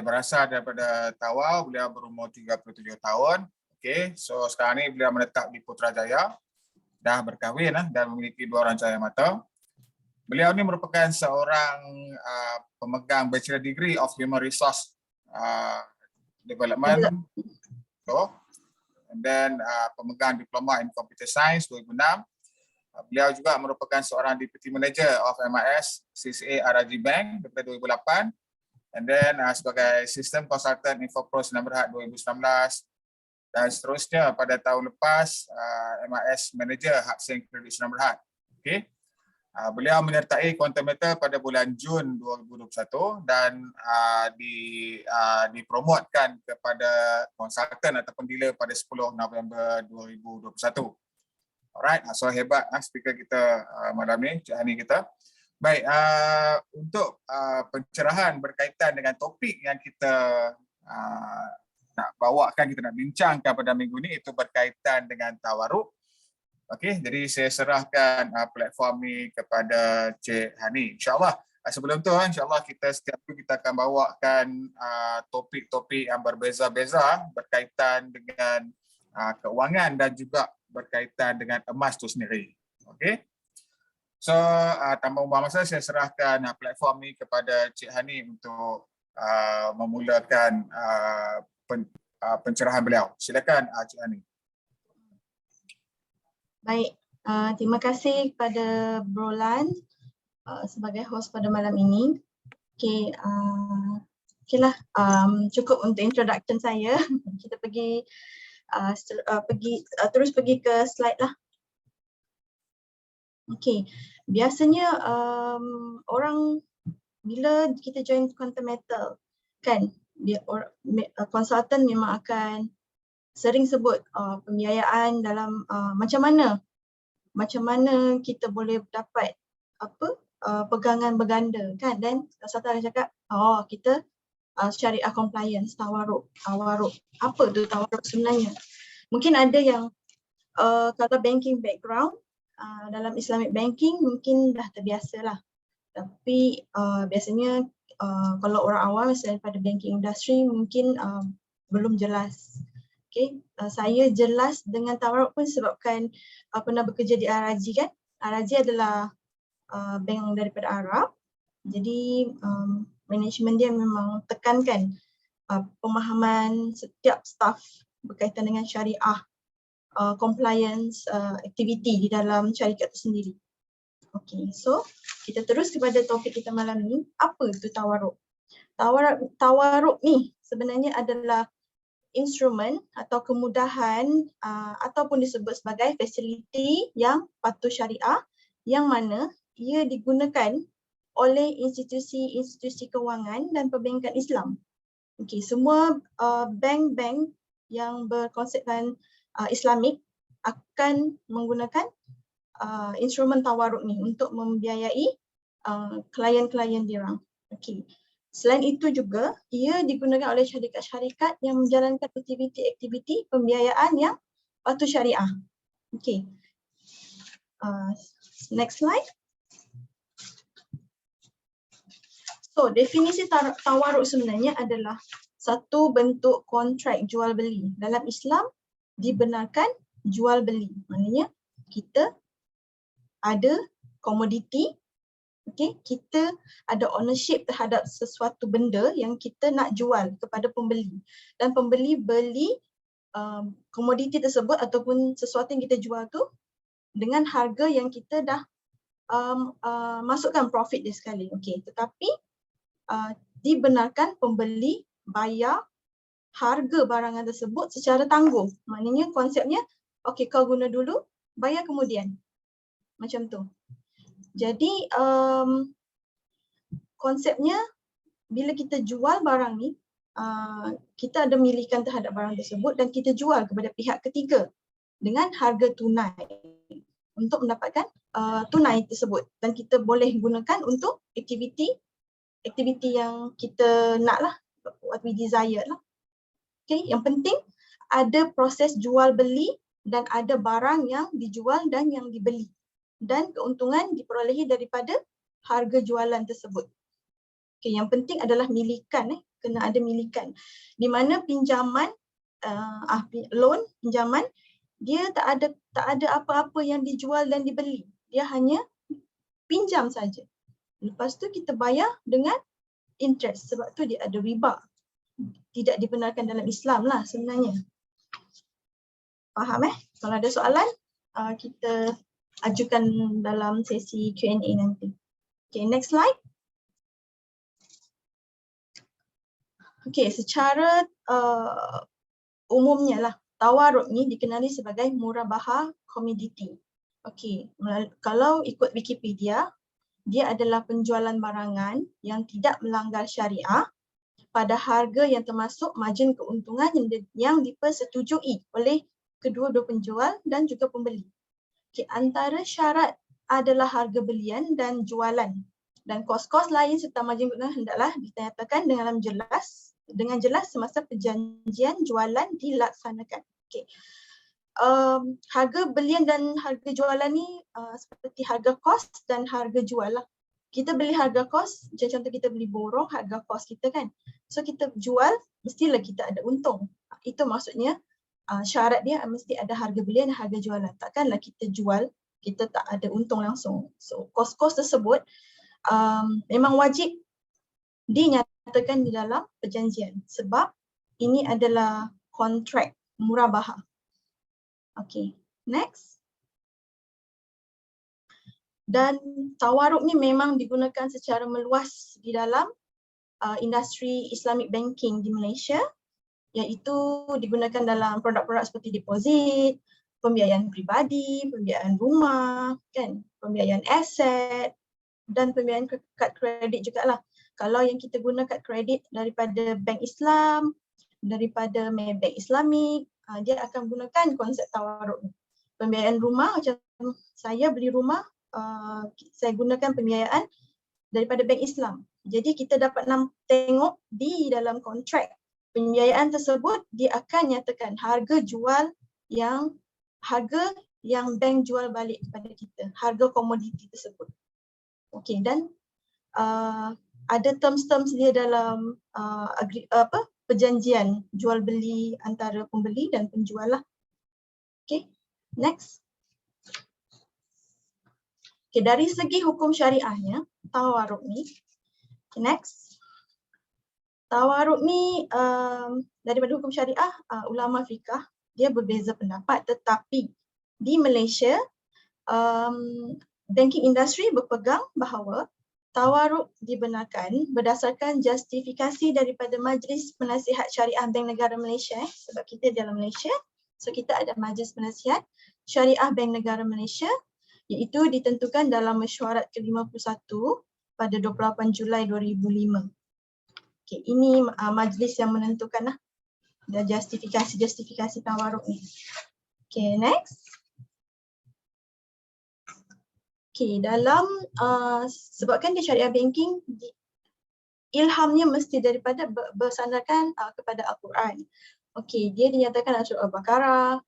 berasal daripada Tawau, beliau berumur 37 tahun. So sekarang ni beliau menetap di Putrajaya, dah berkahwin dan memiliki 2 orang cahaya mata. Beliau ni merupakan seorang pemegang Bachelor Degree of Human Resource Development, and then pemegang Diploma in Computer Science 2006. Beliau juga merupakan seorang Deputy Manager of MIS CCA RRG Bank daripada 2008, and then sebagai System Consultant Infopro Sdn Bhd 2019, dan seterusnya pada tahun lepas MIS Manager Hak Sing Kredit Sdn Bhd. Beliau menyertai Quantum Metal pada bulan Jun 2021 dan dipromotkan kepada konsultan ataupun dealer pada 10 November 2021. Alright, so hebat speaker kita malam ni, Cik Hani kita. Baik, untuk pencerahan berkaitan dengan topik yang kita nak bawakan, kita nak bincangkan pada minggu ni, itu berkaitan dengan tawaruk. Jadi saya serahkan platform ni kepada Cik Hani. InsyaAllah sebelum tu insyaAllah setiap minggu kita akan bawakan topik-topik yang berbeza-beza berkaitan dengan keuangan dan juga berkaitan dengan emas tu sendiri. So tanpa membuang masa, saya serahkan platform ni kepada Cik Hani untuk memulakan pencerahan beliau. Silakan Cik Hani. Baik, terima kasih kepada Bro Lan sebagai host pada malam ini. Cukup untuk introduction saya. Kita terus pergi ke slide lah. Biasanya orang bila kita join Quantum Metal kan, konsultan memang akan sering sebut pembiayaan dalam macam mana kita boleh dapat pegangan berganda kan, dan konsultan akan cakap kita syariah compliance, tawaruk. Apa tu tawaruk sebenarnya? Mungkin ada yang kalau banking background dalam Islamic banking mungkin dah terbiasa lah, tapi biasanya kalau orang awam misalnya pada banking industry mungkin belum jelas. Saya jelas dengan tawaruk pun sebabkan pernah bekerja di RRG kan. RRG adalah bank daripada Arab. Jadi management dia memang tekankan pemahaman setiap staff berkaitan dengan syariah compliance activity di dalam syarikat itu sendiri. So kita terus kepada topik kita malam ni. Apa itu tawaruk? Tawaruk ni sebenarnya adalah instrumen atau kemudahan ataupun disebut sebagai fasiliti yang patuh syariah yang mana ia digunakan oleh institusi-institusi kewangan dan perbankan Islam. Semua bank-bank yang berkonsepkan Islamik akan menggunakan instrumen tawaruk ni untuk membiayai klien-klien diorang. Selain itu juga, ia digunakan oleh syarikat-syarikat yang menjalankan aktiviti-aktiviti pembiayaan yang patuh syariah. Next slide. So, definisi tawaruk sebenarnya adalah satu bentuk kontrak jual beli. Dalam Islam, dibenarkan jual beli. Maknanya, kita ada komoditi, kita ada ownership terhadap sesuatu benda yang kita nak jual kepada pembeli, dan pembeli beli komoditi tersebut ataupun sesuatu yang kita jual tu dengan harga yang kita dah masukkan profit dia sekali. Tetapi dibenarkan pembeli bayar harga barangan tersebut secara tangguh. Maknanya konsepnya kau guna dulu, bayar kemudian. Macam tu. Jadi konsepnya bila kita jual barang ni, kita ada milikan terhadap barang tersebut dan kita jual kepada pihak ketiga dengan harga tunai untuk mendapatkan tunai tersebut, dan kita boleh gunakan untuk aktiviti yang kita nak lah, what we desire lah. Yang penting ada proses jual beli dan ada barang yang dijual dan yang dibeli, dan keuntungan diperolehi daripada harga jualan tersebut. Yang penting adalah milikan kena ada milikan. Di mana pinjaman, loan, pinjaman, dia tak ada apa-apa yang dijual dan dibeli. Dia hanya pinjam saja. Lepas tu kita bayar dengan interest. Sebab tu dia ada riba. Tidak dibenarkan dalam Islam lah sebenarnya. Faham Kalau ada soalan, kita ajukan dalam sesi Q&A nanti. Okay, next slide. Okay, secara umumnya lah, tawaruk ni dikenali sebagai murabahah komoditi. Okay, kalau ikut Wikipedia, dia adalah penjualan barangan yang tidak melanggar syariah pada harga yang termasuk margin keuntungan yang dipersetujui oleh kedua-dua penjual dan juga pembeli. Okay, antara syarat adalah harga belian dan jualan, dan kos-kos lain serta margin keuntungan hendaklah dinyatakan dengan jelas semasa perjanjian jualan dilaksanakan. Okay. Harga belian dan harga jualan ni seperti harga kos dan harga jual lah. Kita beli harga kos, contoh kita beli borong, harga kos kita kan. So kita jual, mestilah kita ada untung. Itu maksudnya syarat dia mesti ada harga belian dan harga jualan. Takkanlah kita jual, kita tak ada untung langsung. So kos-kos tersebut memang wajib dinyatakan di dalam perjanjian sebab ini adalah kontrak murabahah. Okay, next. Dan tawaruk ni memang digunakan secara meluas di dalam industri Islamic banking di Malaysia, iaitu digunakan dalam produk-produk seperti deposit, pembiayaan peribadi, pembiayaan rumah, kan, pembiayaan aset dan pembiayaan kad kredit jugalah. Kalau yang kita guna kad kredit daripada bank Islam, daripada Maybank Islamik, dia akan gunakan konsep tawaruk ni. Pembiayaan rumah, macam saya beli rumah, saya gunakan pembiayaan daripada bank Islam. Jadi kita dapat tengok di dalam kontrak pembiayaan tersebut, dia akan nyatakan harga yang bank jual balik kepada kita, harga komoditi tersebut. Okey, dan ada terms-terms dia dalam perjanjian jual beli antara pembeli dan penjual lah. Okey, next. Okay, dari segi hukum syariahnya, tawaruk ni, okay, next. Tawaruk ni daripada hukum syariah, ulama fiqah, dia berbeza pendapat, tetapi di Malaysia, banking industry berpegang bahawa tawaruk dibenarkan berdasarkan justifikasi daripada Majlis Penasihat Syariah Bank Negara Malaysia, sebab kita dalam Malaysia, so kita ada Majlis Penasihat Syariah Bank Negara Malaysia, iaitu ditentukan dalam mesyuarat ke-51 pada 28 Julai 2005. Okay, ini majlis yang menentukan lah dan justifikasi tawaruk ni. Okay, next. Okay, dalam sebabkan di syariah banking, ilhamnya mesti daripada bersandarkan kepada Al-Quran. Okay, dia dinyatakan dalam surah Al-Baqarah,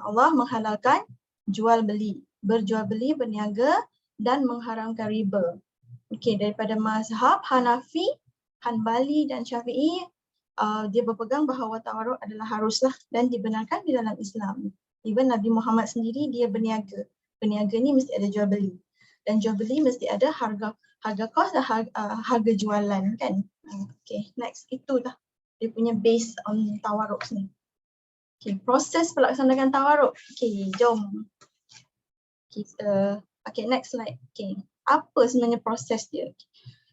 Allah menghalalkan jual beli, berjual beli, berniaga dan mengharamkan riba. Okey, daripada mazhab Hanafi, Hanbali dan Syafi'i, dia berpegang bahawa tawaruk adalah haruslah dan dibenarkan di dalam Islam. Even Nabi Muhammad sendiri dia berniaga. Berniaga ni mesti ada jual beli. Dan jual beli mesti ada harga kos dan harga jualan kan. Okey, next, itulah dia punya base on tawaruk ni. Okay, proses pelaksanaan tawaruk. Okay, jom kita, okay, next slide. Okay, apa sebenarnya proses dia?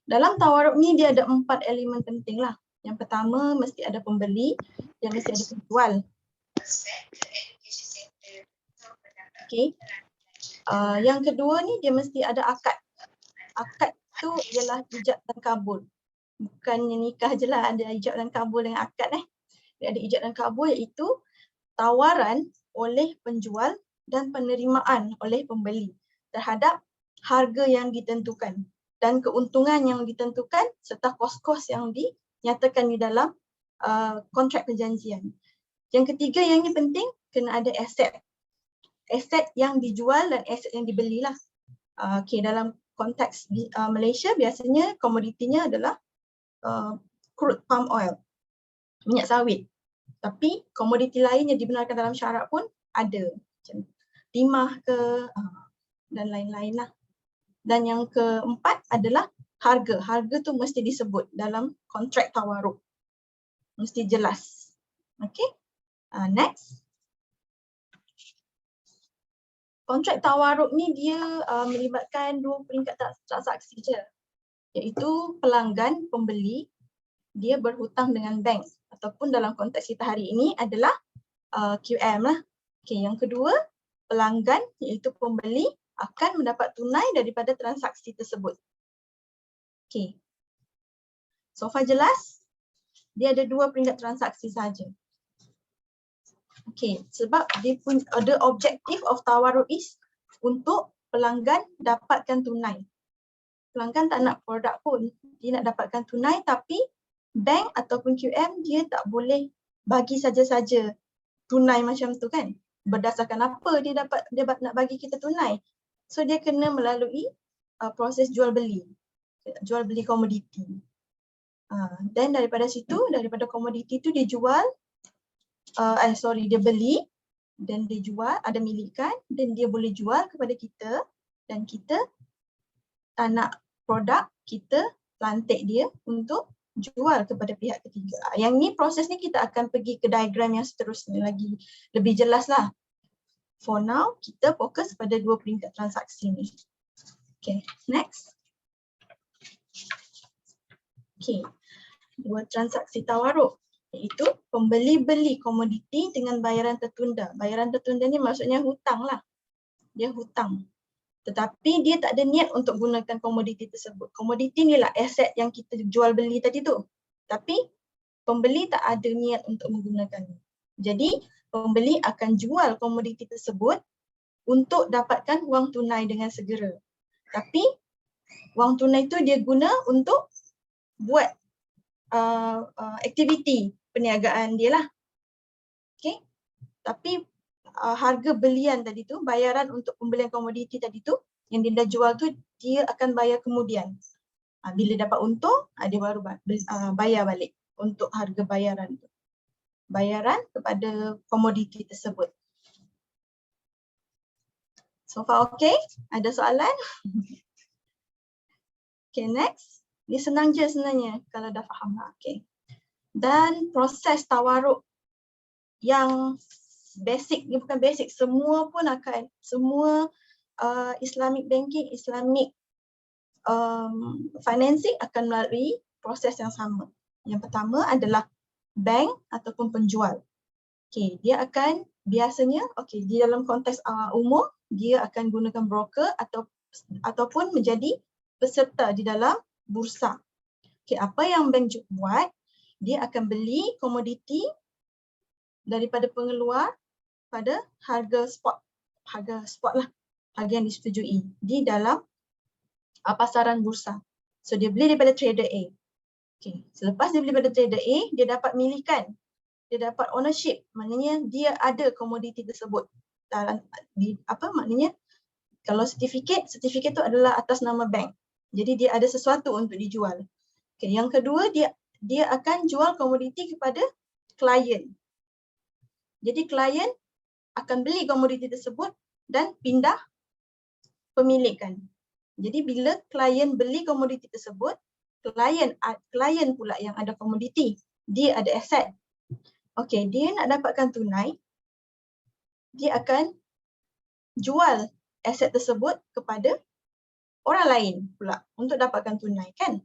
Dalam tawaruk ni dia ada 4 elemen penting lah. Yang pertama mesti ada pembeli, yang mesti ada penjual. Okay, yang kedua ni dia mesti ada akad. Akad tu ialah ijab dan kabul. Bukannya nikah je lah, ada ijab dan kabul dengan akad Dia ada ijab dan kabul, iaitu tawaran oleh penjual dan penerimaan oleh pembeli terhadap harga yang ditentukan dan keuntungan yang ditentukan serta kos-kos yang dinyatakan di dalam kontrak perjanjian. Yang ketiga yang ini penting, kena ada aset. Aset yang dijual dan aset yang dibelilah. Okay, dalam konteks Malaysia biasanya komoditinya adalah crude palm oil, minyak sawit. Tapi komoditi lain yang dibenarkan dalam syarat pun ada, macam timah ke dan lain-lain lah. Dan yang keempat adalah harga. Harga tu mesti disebut dalam kontrak tawaruk. Mesti jelas. Okay. Next. Kontrak tawaruk ni dia melibatkan dua peringkat transaksi je. Iaitu pelanggan, pembeli, dia berhutang dengan bank. Ataupun dalam konteks kita hari ini adalah QM lah. Okay, yang kedua, pelanggan iaitu pembeli akan mendapat tunai daripada transaksi tersebut. Okay. So far jelas? Dia ada dua peringkat transaksi saja. Okay, sebab dia pun the objective of tawaruk is untuk pelanggan dapatkan tunai. Pelanggan tak nak produk pun, dia nak dapatkan tunai, tapi bank ataupun QM dia tak boleh bagi saja-saja tunai macam tu kan. Berdasarkan apa dia nak bagi kita tunai. So dia kena melalui proses jual beli komoditi. Dan daripada situ, daripada komoditi tu dia jual, dia beli dan dia jual, ada milikan dan dia boleh jual kepada kita dan kita tak nak produk, kita lantik dia untuk jual kepada pihak ketiga. Yang ni proses ni kita akan pergi ke diagram yang seterusnya lagi lebih jelas lah. For now, kita fokus pada dua peringkat transaksi ni. Okay, next. Okay, dua transaksi tawaruk iaitu pembeli beli komoditi dengan bayaran tertunda. Bayaran tertunda ni maksudnya hutang lah. Dia hutang. Tetapi dia tak ada niat untuk gunakan komoditi tersebut. Komoditi ni lah aset yang kita jual beli tadi tu. Tapi pembeli tak ada niat untuk menggunakannya. Jadi pembeli akan jual komoditi tersebut untuk dapatkan wang tunai dengan segera. Tapi wang tunai tu dia guna untuk buat aktiviti perniagaan dia lah. Okay. Tapi harga belian tadi tu, bayaran untuk pembelian komoditi tadi tu, yang dia dah jual tu, dia akan bayar kemudian. Bila dapat untung, dia baru bayar balik untuk harga bayaran tu. Bayaran kepada komoditi tersebut. So far okay? Ada soalan? Okay, next. Dia senang je sebenarnya kalau dah faham lah. Okay. Dan proses tawaruk yang basic, dia bukan basic, semua pun akan, semua Islamic banking, Islamic financing akan melalui proses yang sama. Yang pertama adalah bank ataupun penjual. Okay, dia akan biasanya, okay, di dalam konteks umum, dia akan gunakan broker ataupun menjadi peserta di dalam bursa. Okay, apa yang bank buat, dia akan beli komoditi daripada pengeluar pada harga spot lah, harga yang disetujui di dalam pasaran bursa. So dia beli daripada trader A. Okay. Selepas dia beli daripada trader A, dia dapat milikan, dia dapat ownership, maknanya dia ada komoditi tersebut. Maknanya kalau sertifikat tu adalah atas nama bank. Jadi dia ada sesuatu untuk dijual. Okay. Yang kedua, dia akan jual komoditi kepada klien. Jadi klien akan beli komoditi tersebut dan pindah pemilikan. Jadi bila klien beli komoditi tersebut, klien pula yang ada komoditi, dia ada aset. Okey, dia nak dapatkan tunai, dia akan jual aset tersebut kepada orang lain pula untuk dapatkan tunai kan.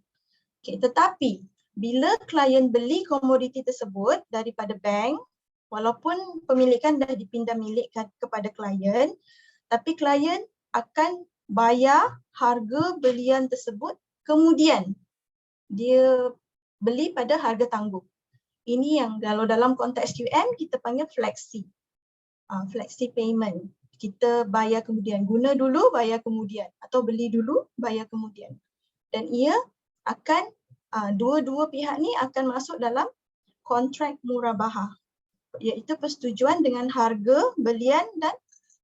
Okey, tetapi bila klien beli komoditi tersebut daripada bank, walaupun pemilikan dah dipindah milikkan kepada klien, tapi klien akan bayar harga belian tersebut kemudian. Dia beli pada harga tangguh. Ini yang kalau dalam konteks QM kita panggil flexi. Flexi payment. Kita bayar kemudian. Guna dulu, bayar kemudian. Atau beli dulu, bayar kemudian. Dan ia akan, dua-dua pihak ni akan masuk dalam kontrak murabahah. Iaitu persetujuan dengan harga belian dan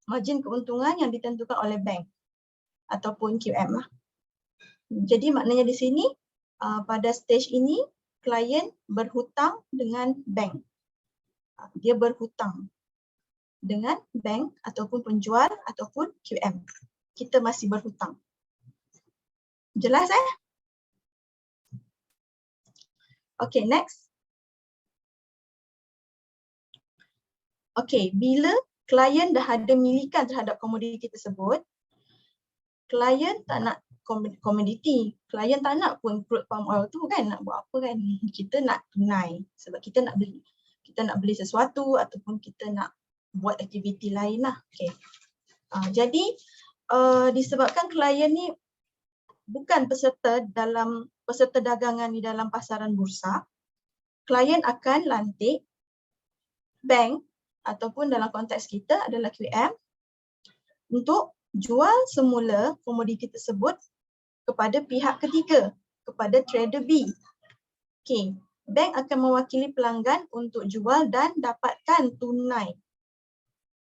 margin keuntungan yang ditentukan oleh bank ataupun QM lah. Jadi maknanya di sini pada stage ini klien berhutang dengan bank. Dia berhutang dengan bank ataupun penjual ataupun QM. Kita masih berhutang. Jelas Okay, next. Okay, bila klien dah ada milikan terhadap komoditi tersebut, klien tak nak komoditi, klien tak nak pun crude palm oil tu kan, nak buat apa kan? Kita nak tunai sebab kita nak beli. Kita nak beli sesuatu ataupun kita nak buat aktiviti lain lah. Okay. Jadi disebabkan klien ni bukan peserta dagangan di dalam pasaran bursa, klien akan lantik bank ataupun dalam konteks kita adalah QM untuk jual semula komoditi tersebut kepada pihak ketiga, kepada trader B. Okay. Bank akan mewakili pelanggan untuk jual dan dapatkan tunai.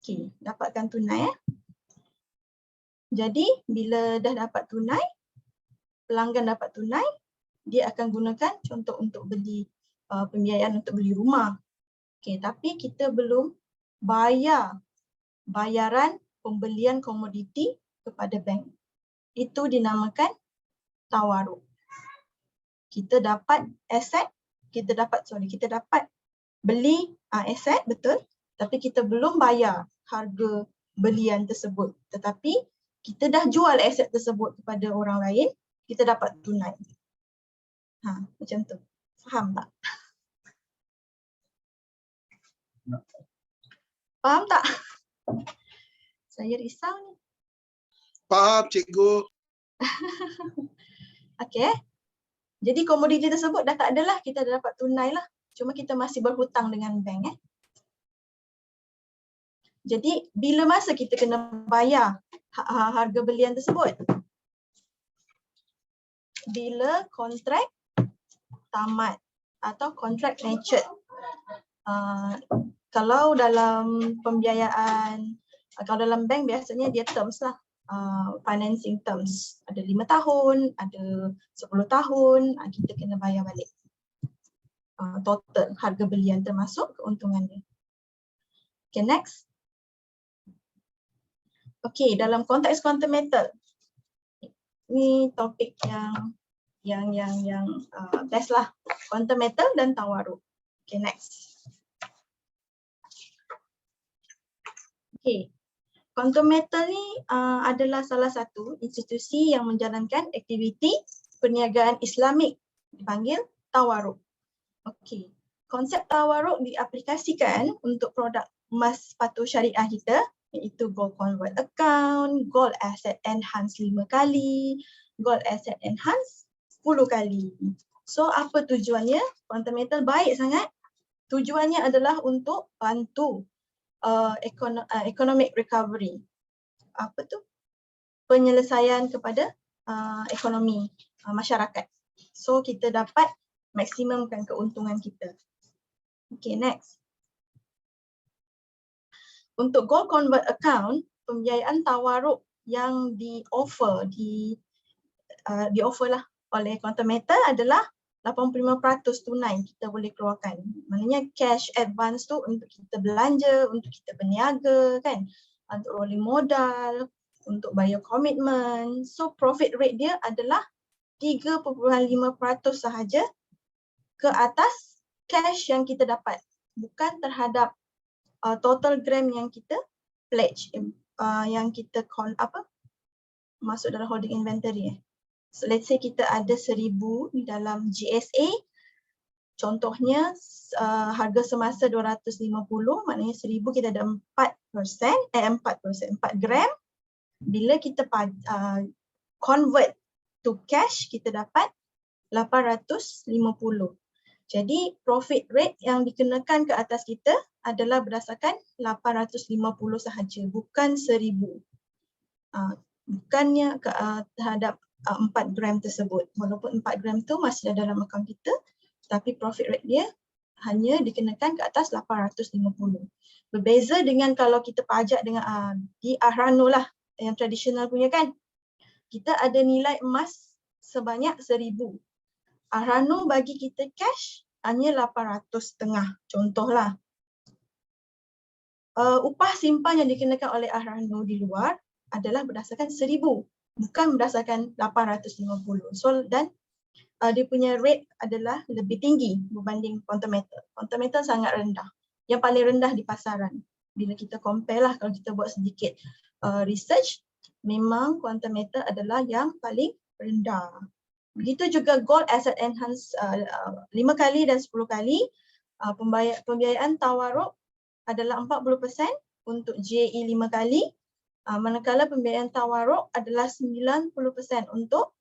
Okay. Dapatkan tunai. Jadi bila dah dapat tunai, pelanggan dapat tunai, dia akan gunakan contoh untuk beli pembiayaan untuk beli rumah. Okay, tapi kita belum bayar bayaran pembelian komoditi kepada bank. Itu dinamakan tawaruk. Kita dapat aset, kita dapat beli aset, betul, tapi kita belum bayar harga belian tersebut. Tetapi kita dah jual aset tersebut kepada orang lain, kita dapat tunai. Macam tu. Faham tak? Faham tak? Saya risau ni. Faham, cikgu. Okey. Jadi komoditi tersebut dah tak adalah, kita dah dapat tunai lah. Cuma kita masih berhutang dengan bank. Jadi bila masa kita kena bayar harga belian tersebut? Bila kontrak tamat atau kontrak matured. Kalau dalam pembiayaan, kalau dalam bank biasanya dia terms lah, financing terms. Ada 5 tahun, ada 10 tahun, kita kena bayar balik. Total harga belian termasuk keuntungan dia. Okay, next. Okay, dalam konteks quantum metal. Ini topik yang best lah. Quantum metal dan tawaruk. Okay, next. Okay. Quantum metal ni adalah salah satu institusi yang menjalankan aktiviti perniagaan Islamik, dipanggil tawaruk. Okey. Konsep tawaruk diaplikasikan untuk produk emas patuh syariah kita, iaitu Gold Convert Account, Gold Asset Enhance 5 kali, Gold Asset Enhance 10 kali. So apa tujuannya? Quantum metal baik sangat. Tujuannya adalah untuk bantu economic recovery. Apa tu? Penyelesaian kepada ekonomi masyarakat. So kita dapat maksimumkan keuntungan kita. Okay, next. Untuk Gold Convert Account, pembiayaan tawaruk yang di-offer lah oleh Quantum Metal adalah 85% tunai kita boleh keluarkan. Maknanya cash advance tu untuk kita belanja, untuk kita berniaga kan, untuk rolling modal, untuk bayar komitmen. So profit rate dia adalah 3.5% sahaja ke atas cash yang kita dapat, bukan terhadap total gram yang kita pledge, yang kita masuk dalam holding inventory. So let's say kita ada 1,000 di dalam GSA, contohnya harga semasa 250, maknanya 1,000 kita ada 4 gram. Bila kita convert to cash, kita dapat 850. Jadi profit rate yang dikenakan ke atas kita adalah berdasarkan 850 sahaja, bukan 1,000. Bukannya terhadap 4 gram tersebut. Walaupun 4 gram tu masih ada dalam akaun kita, tapi profit rate dia hanya dikenakan ke atas 850. Berbeza dengan kalau kita pajak dengan di Ahrano lah, yang tradisional punya kan. Kita ada nilai emas sebanyak 1,000. Ahrano bagi kita cash hanya 800.5 contohlah. Upah simpan yang dikenakan oleh Ahrano di luar adalah berdasarkan 1,000, bukan berdasarkan 850. So dan dia punya rate adalah lebih tinggi berbanding Quantum Metal. Quantum Metal sangat rendah. Yang paling rendah di pasaran. Bila kita compare lah, kalau kita buat sedikit research, memang Quantum Metal adalah yang paling rendah. Begitu juga Gold Asset Enhance 5 kali dan 10 kali. Pembiayaan tawaruk adalah 40% untuk JAE 5 kali. Manakala pembiayaan tawaruk adalah 90% untuk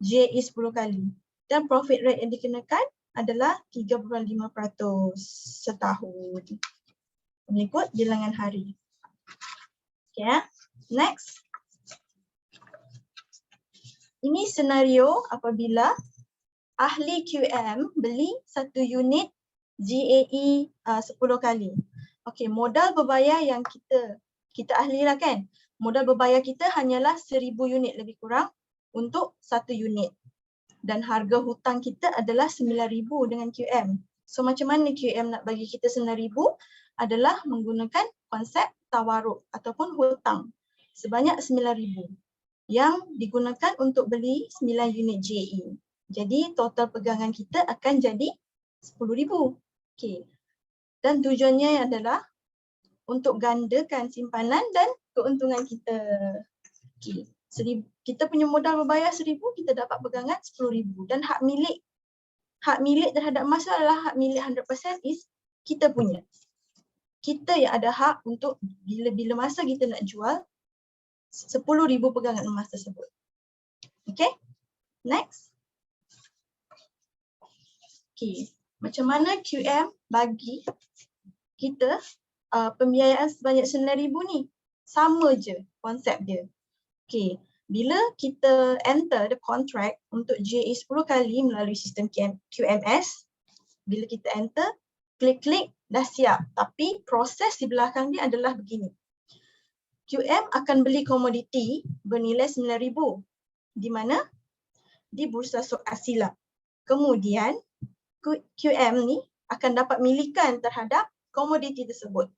JAE 10 kali. Dan profit rate yang dikenakan adalah 3.5% setahun mengikut bilangan hari. Okay, next. Ini senario apabila ahli QM beli 1 unit GAE 10 kali. Okey, modal berbayar yang kita ahlilah kan. Modal berbayar kita hanyalah 1,000 unit lebih kurang untuk 1 unit. Dan harga hutang kita adalah 9,000 dengan QM. So macam mana QM nak bagi kita 9,000 adalah menggunakan konsep tawaruk ataupun hutang sebanyak 9,000 yang digunakan untuk beli 9 unit JAE. Jadi total pegangan kita akan jadi 10,000. Okey. Dan tujuannya adalah untuk gandakan simpanan dan keuntungan kita. Okey. Kita punya modal berbayar 1,000, kita dapat pegangan 10,000 dan hak milik terhadap emas adalah hak milik 100% is kita punya. Kita yang ada hak untuk bila masa kita nak jual 10,000 pegangan emas tersebut. Okay, next. Okay, macam mana QM bagi kita pembiayaan sebanyak 9,000 ni? Sama je konsep dia. Okay, bila kita enter the contract untuk JAE 10 kali melalui sistem QMS, bila kita enter, klik-klik, dah siap. Tapi proses di belakang dia adalah begini. QM akan beli komoditi bernilai 9,000 di mana? Di Bursa Sok Asila. Kemudian QM ni akan dapat milikan terhadap komoditi tersebut.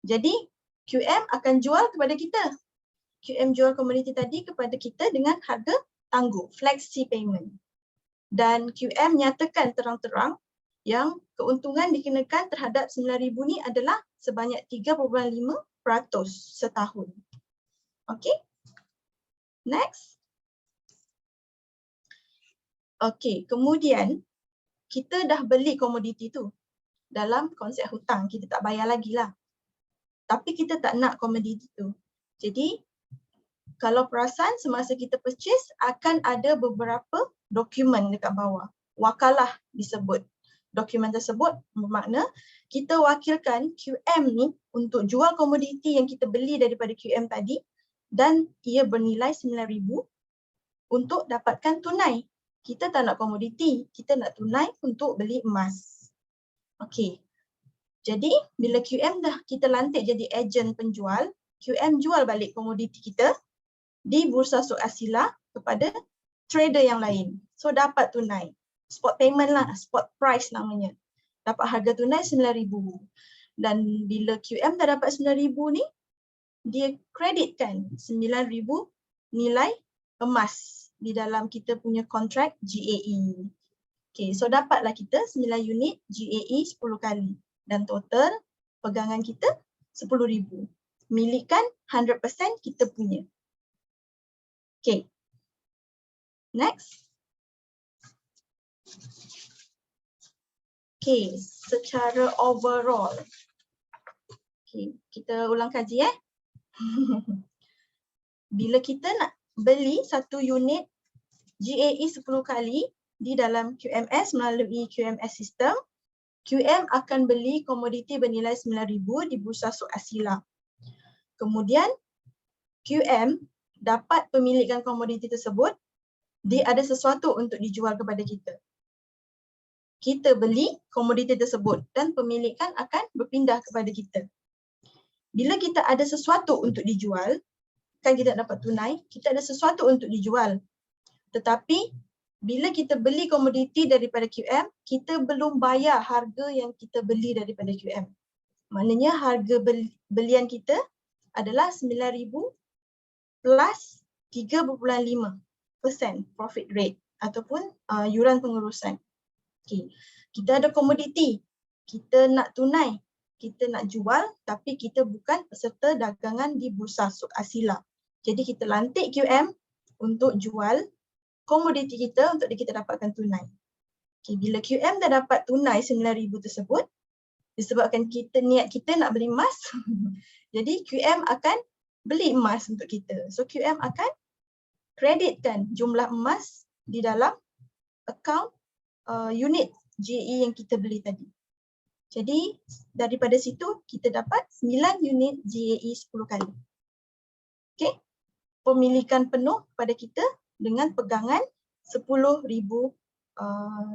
Jadi QM akan jual kepada kita. QM jual komoditi tadi kepada kita dengan harga tangguh, flexi payment. Dan QM nyatakan terang-terang yang keuntungan dikenakan terhadap 9,000 ni adalah sebanyak 3.5% setahun. Okey. Next. Okey, kemudian kita dah beli komoditi tu. Dalam konsep hutang, kita tak bayar lagi lah. Tapi kita tak nak komoditi tu. Jadi, kalau perasan semasa kita purchase akan ada beberapa dokumen dekat bawah. Wakalah disebut. Dokumen tersebut bermakna kita wakilkan QM ni untuk jual komoditi yang kita beli daripada QM tadi dan ia bernilai 9,000 untuk dapatkan tunai. Kita tak nak komoditi, kita nak tunai untuk beli emas. Okey. Jadi bila QM dah kita lantik jadi ejen penjual, QM jual balik komoditi kita di Bursa Sok Asila kepada trader yang lain. So dapat tunai. Spot payment lah, spot price namanya. Dapat harga tunai 9,000. Dan bila QM dah dapat 9,000 ni, dia kreditkan 9,000 nilai emas di dalam kita punya kontrak GAE. Okay, so dapatlah kita 9 unit GAE 10 kali. Dan total pegangan kita 10,000. Milikan 100% kita punya. Okay. Next. Okay, secara overall. Okay, kita ulang kaji Bila kita nak beli 1 unit GAE 10 kali di dalam QMS melalui QMS sistem, QM akan beli komoditi bernilai 9,000 di Bursa Sok Asila. Kemudian QM dapat pemilikan komoditi tersebut, dia ada sesuatu untuk dijual kepada kita. Kita beli komoditi tersebut dan pemilikan akan berpindah kepada kita. Bila kita ada sesuatu untuk dijual, kan kita dapat tunai, kita ada sesuatu untuk dijual. Tetapi bila kita beli komoditi daripada QM, kita belum bayar harga yang kita beli daripada QM. Maknanya harga belian kita adalah 9,000 plus 3.5% profit rate ataupun yuran pengurusan. Okay. Kita ada komoditi, kita nak tunai, kita nak jual tapi kita bukan peserta dagangan di Bursa Suk Asila. Jadi kita lantik QM untuk jual komoditi kita untuk kita dapatkan tunai. Okay, bila QM dah dapat tunai 9,000 tersebut, disebabkan niat kita nak beli emas, jadi QM akan beli emas untuk kita. So QM akan kreditkan jumlah emas di dalam akaun unit JE yang kita beli tadi. Jadi daripada situ kita dapat 9 unit JE 10 kali. Okay. Pemilikan penuh pada kita dengan pegangan 10,000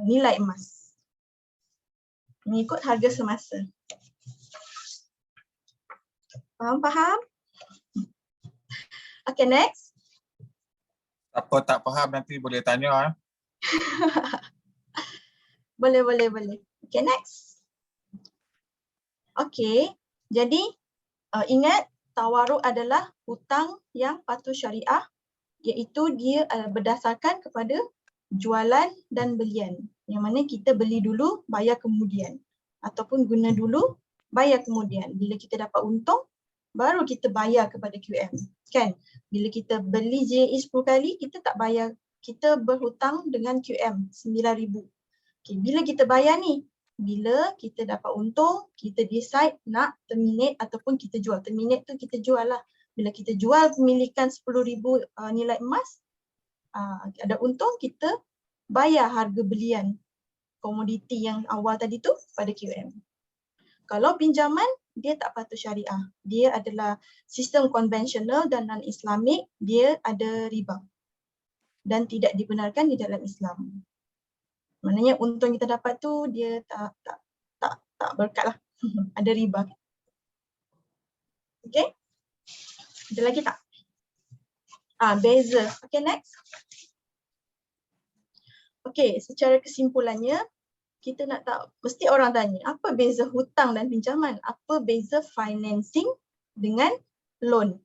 nilai emas. Mengikut harga semasa. Faham? Okay, next. Apa tak faham nanti boleh tanya. Boleh. Okay, next. Okay, jadi ingat tawaruk adalah hutang yang patuh syariah, iaitu dia berdasarkan kepada jualan dan belian. Yang mana kita beli dulu, bayar kemudian. Ataupun guna dulu, bayar kemudian. Bila kita dapat untung, baru kita bayar kepada QM. Kan? Bila kita beli JE 10 kali, kita tak bayar. Kita berhutang dengan QM 9,000. Okay, bila kita bayar ni, bila kita dapat untung, kita decide nak terminate ataupun kita jual. Terminate tu kita jual lah. Bila kita jual pemilikan 10,000 nilai emas, ada untung, kita bayar harga belian komoditi yang awal tadi tu pada QM. Kalau pinjaman, dia tak patuh syariah. Dia adalah sistem konvensional dan non-Islamik, dia ada riba dan tidak dibenarkan di dalam Islam. Maknanya untung kita dapat tu dia tak berkat lah. Ada riba. Okay? Ada lagi tak? Beza. Okay, next. Okay, secara kesimpulannya, kita nak tahu, mesti orang tanya, apa beza hutang dan pinjaman? Apa beza financing dengan loan?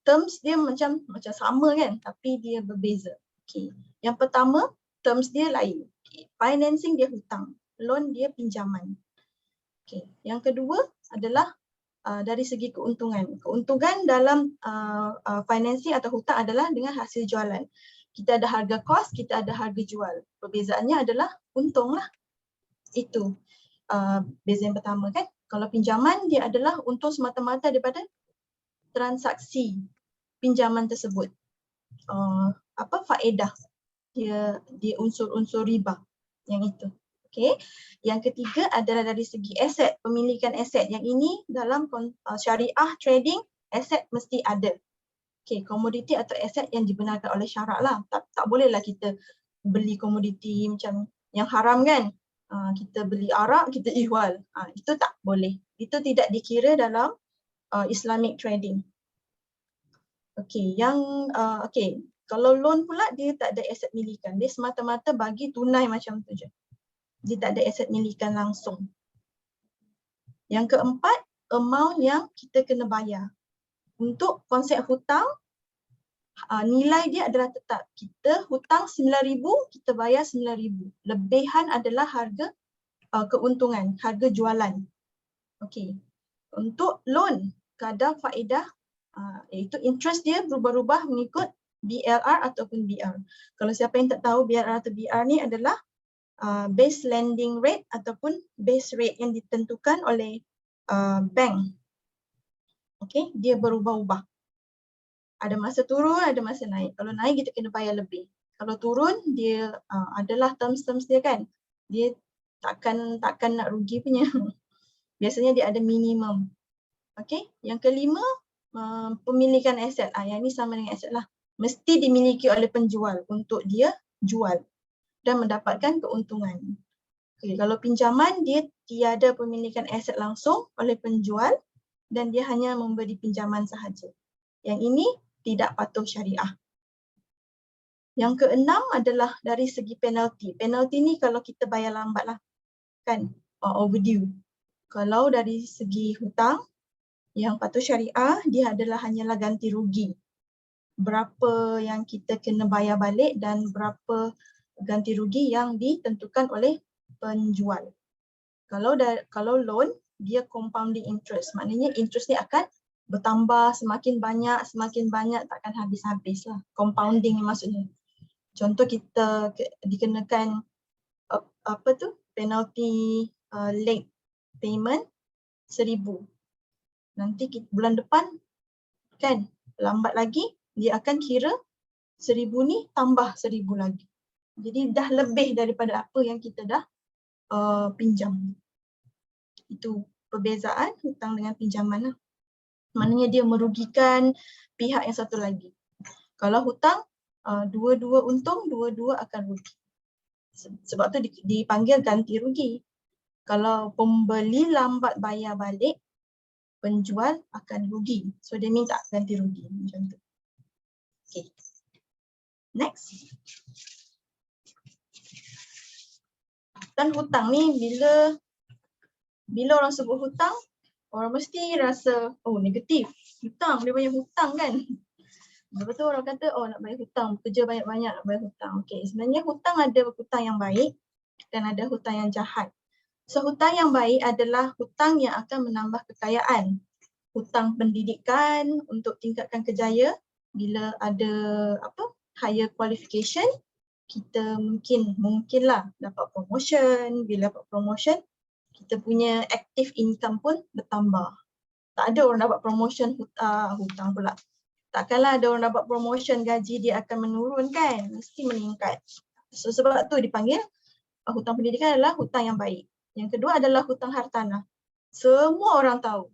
Terms dia macam sama kan, tapi dia berbeza. Okay. Yang pertama, terms dia lain. Okay. Financing dia hutang, loan dia pinjaman. Okay. Yang kedua adalah dari segi keuntungan. Keuntungan dalam financing atau hutang adalah dengan hasil jualan. Kita ada harga kos, kita ada harga jual. Perbezaannya adalah untung lah. Itu beza yang pertama kan. Kalau pinjaman dia adalah untung semata-mata daripada transaksi pinjaman tersebut. Faedah. Dia unsur-unsur riba yang itu. Okay. Yang ketiga adalah dari segi aset, pemilikan aset. Yang ini dalam syariah trading, aset mesti ada. Okay, komoditi atau aset yang dibenarkan oleh syarak lah. Tak bolehlah kita beli komoditi macam yang haram kan. Kita beli arak, kita ihwal. Itu tak boleh. Itu tidak dikira dalam Islamic trading. Okay, kalau loan pula dia tak ada aset milikan. Dia semata-mata bagi tunai macam tu je. Dia tak ada aset milikan langsung. Yang keempat, amount yang kita kena bayar. Untuk konsep hutang, nilai dia adalah tetap. Kita hutang 9,000, kita bayar 9,000. Lebihan adalah harga keuntungan, harga jualan. Okey. Untuk loan, kadar faedah, iaitu interest dia berubah-ubah mengikut BLR ataupun BR. Kalau siapa yang tak tahu BLR atau BR ni adalah base lending rate ataupun base rate yang ditentukan oleh bank. Okey, dia berubah-ubah. Ada masa turun, ada masa naik. Kalau naik kita kena bayar lebih. Kalau turun dia adalah terms-terms dia kan. Dia takkan nak rugi punya. Biasanya dia ada minimum. Okey, yang kelima pemilikan aset. Yang ni sama dengan aset lah. Mesti dimiliki oleh penjual untuk dia jual dan mendapatkan keuntungan. Okay, kalau pinjaman dia tiada pemilikan aset langsung oleh penjual dan dia hanya memberi pinjaman sahaja. Yang ini tidak patuh syariah. Yang keenam adalah dari segi penalti. Penalti ni kalau kita bayar lambat lah, kan, overdue. Kalau dari segi hutang, yang patuh syariah, dia adalah hanyalah ganti rugi. Berapa yang kita kena bayar balik dan berapa ganti rugi yang ditentukan oleh penjual. Kalau loan, dia compounding interest. Maknanya interest ni akan bertambah semakin banyak takkan habis-habis lah. Compounding maksudnya. Contoh kita dikenakan penalty late payment 1,000. Nanti bulan depan kan lambat lagi, dia akan kira 1,000 ni tambah 1,000 lagi. Jadi dah lebih daripada apa yang kita dah pinjam. Itu perbezaan hutang dengan pinjaman lah. Maknanya dia merugikan pihak yang satu lagi. Kalau hutang, dua-dua untung, dua-dua akan rugi. Sebab tu dipanggil ganti rugi. Kalau pembeli lambat bayar balik, penjual akan rugi. So dia minta ganti rugi macam tu. Okay. Next. Dan hutang ni bila orang sebut hutang, orang mesti rasa negatif. Hutang, dia banyak hutang kan. Lepas tu orang kata nak bayar hutang, kerja banyak-banyak nak bayar hutang. Okay, sebenarnya hutang ada hutang yang baik dan ada hutang yang jahat. So hutang yang baik adalah hutang yang akan menambah kekayaan. Hutang pendidikan untuk tingkatkan kerjaya, bila ada higher qualification, kita mungkinlah dapat promotion. Bila dapat promotion, kita punya active income pun bertambah. Tak ada orang dapat promotion hutang pula. Takkanlah ada orang dapat promotion gaji dia akan menurun kan, mesti meningkat. So sebab tu dipanggil hutang pendidikan adalah hutang yang baik. Yang kedua adalah hutang hartanah. Semua orang tahu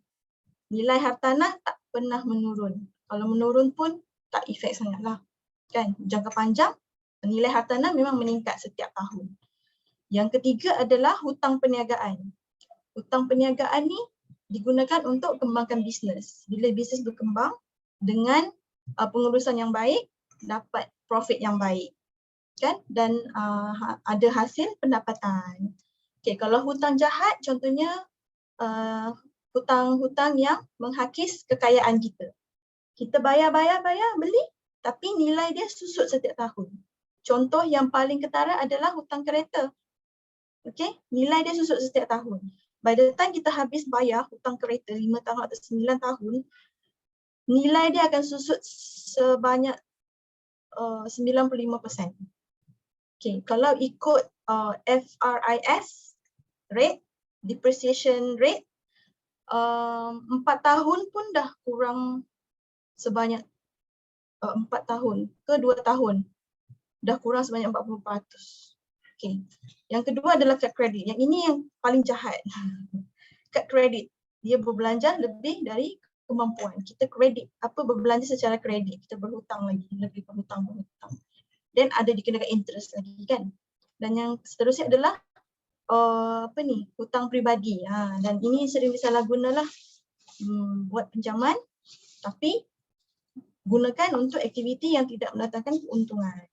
nilai hartanah tak pernah menurun. Kalau menurun pun tak efek sangatlah. Kan, jangka panjang nilai hartanah memang meningkat setiap tahun. Yang ketiga adalah hutang perniagaan. Hutang perniagaan ni digunakan untuk kembangkan bisnes. Bila bisnes berkembang dengan pengurusan yang baik, dapat profit yang baik. Kan? Dan ada hasil pendapatan. Okay, kalau hutang jahat contohnya hutang-hutang yang menghakis kekayaan kita. Kita bayar beli, tapi nilai dia susut setiap tahun. Contoh yang paling ketara adalah hutang kereta. Okay, nilai dia susut setiap tahun. By the time kita habis bayar hutang kereta 5 tahun atau 9 tahun, nilai dia akan susut sebanyak 95%. Okay, kalau ikut FRIS rate, depreciation rate, 4 tahun pun dah kurang sebanyak 4 tahun ke 2 tahun. Dah kurang sebanyak 40%. Okay. Yang kedua adalah kad kredit. Yang ini yang paling jahat. Kad kredit. Dia berbelanja lebih dari kemampuan. Kita kredit, berbelanja secara kredit. Kita berhutang lagi, lebih berhutang. Dan ada dikenakan interest lagi kan. Dan yang seterusnya adalah hutang peribadi. Dan ini sering disalahgunalah buat pinjaman, tapi gunakan untuk aktiviti yang tidak mendatangkan keuntungan.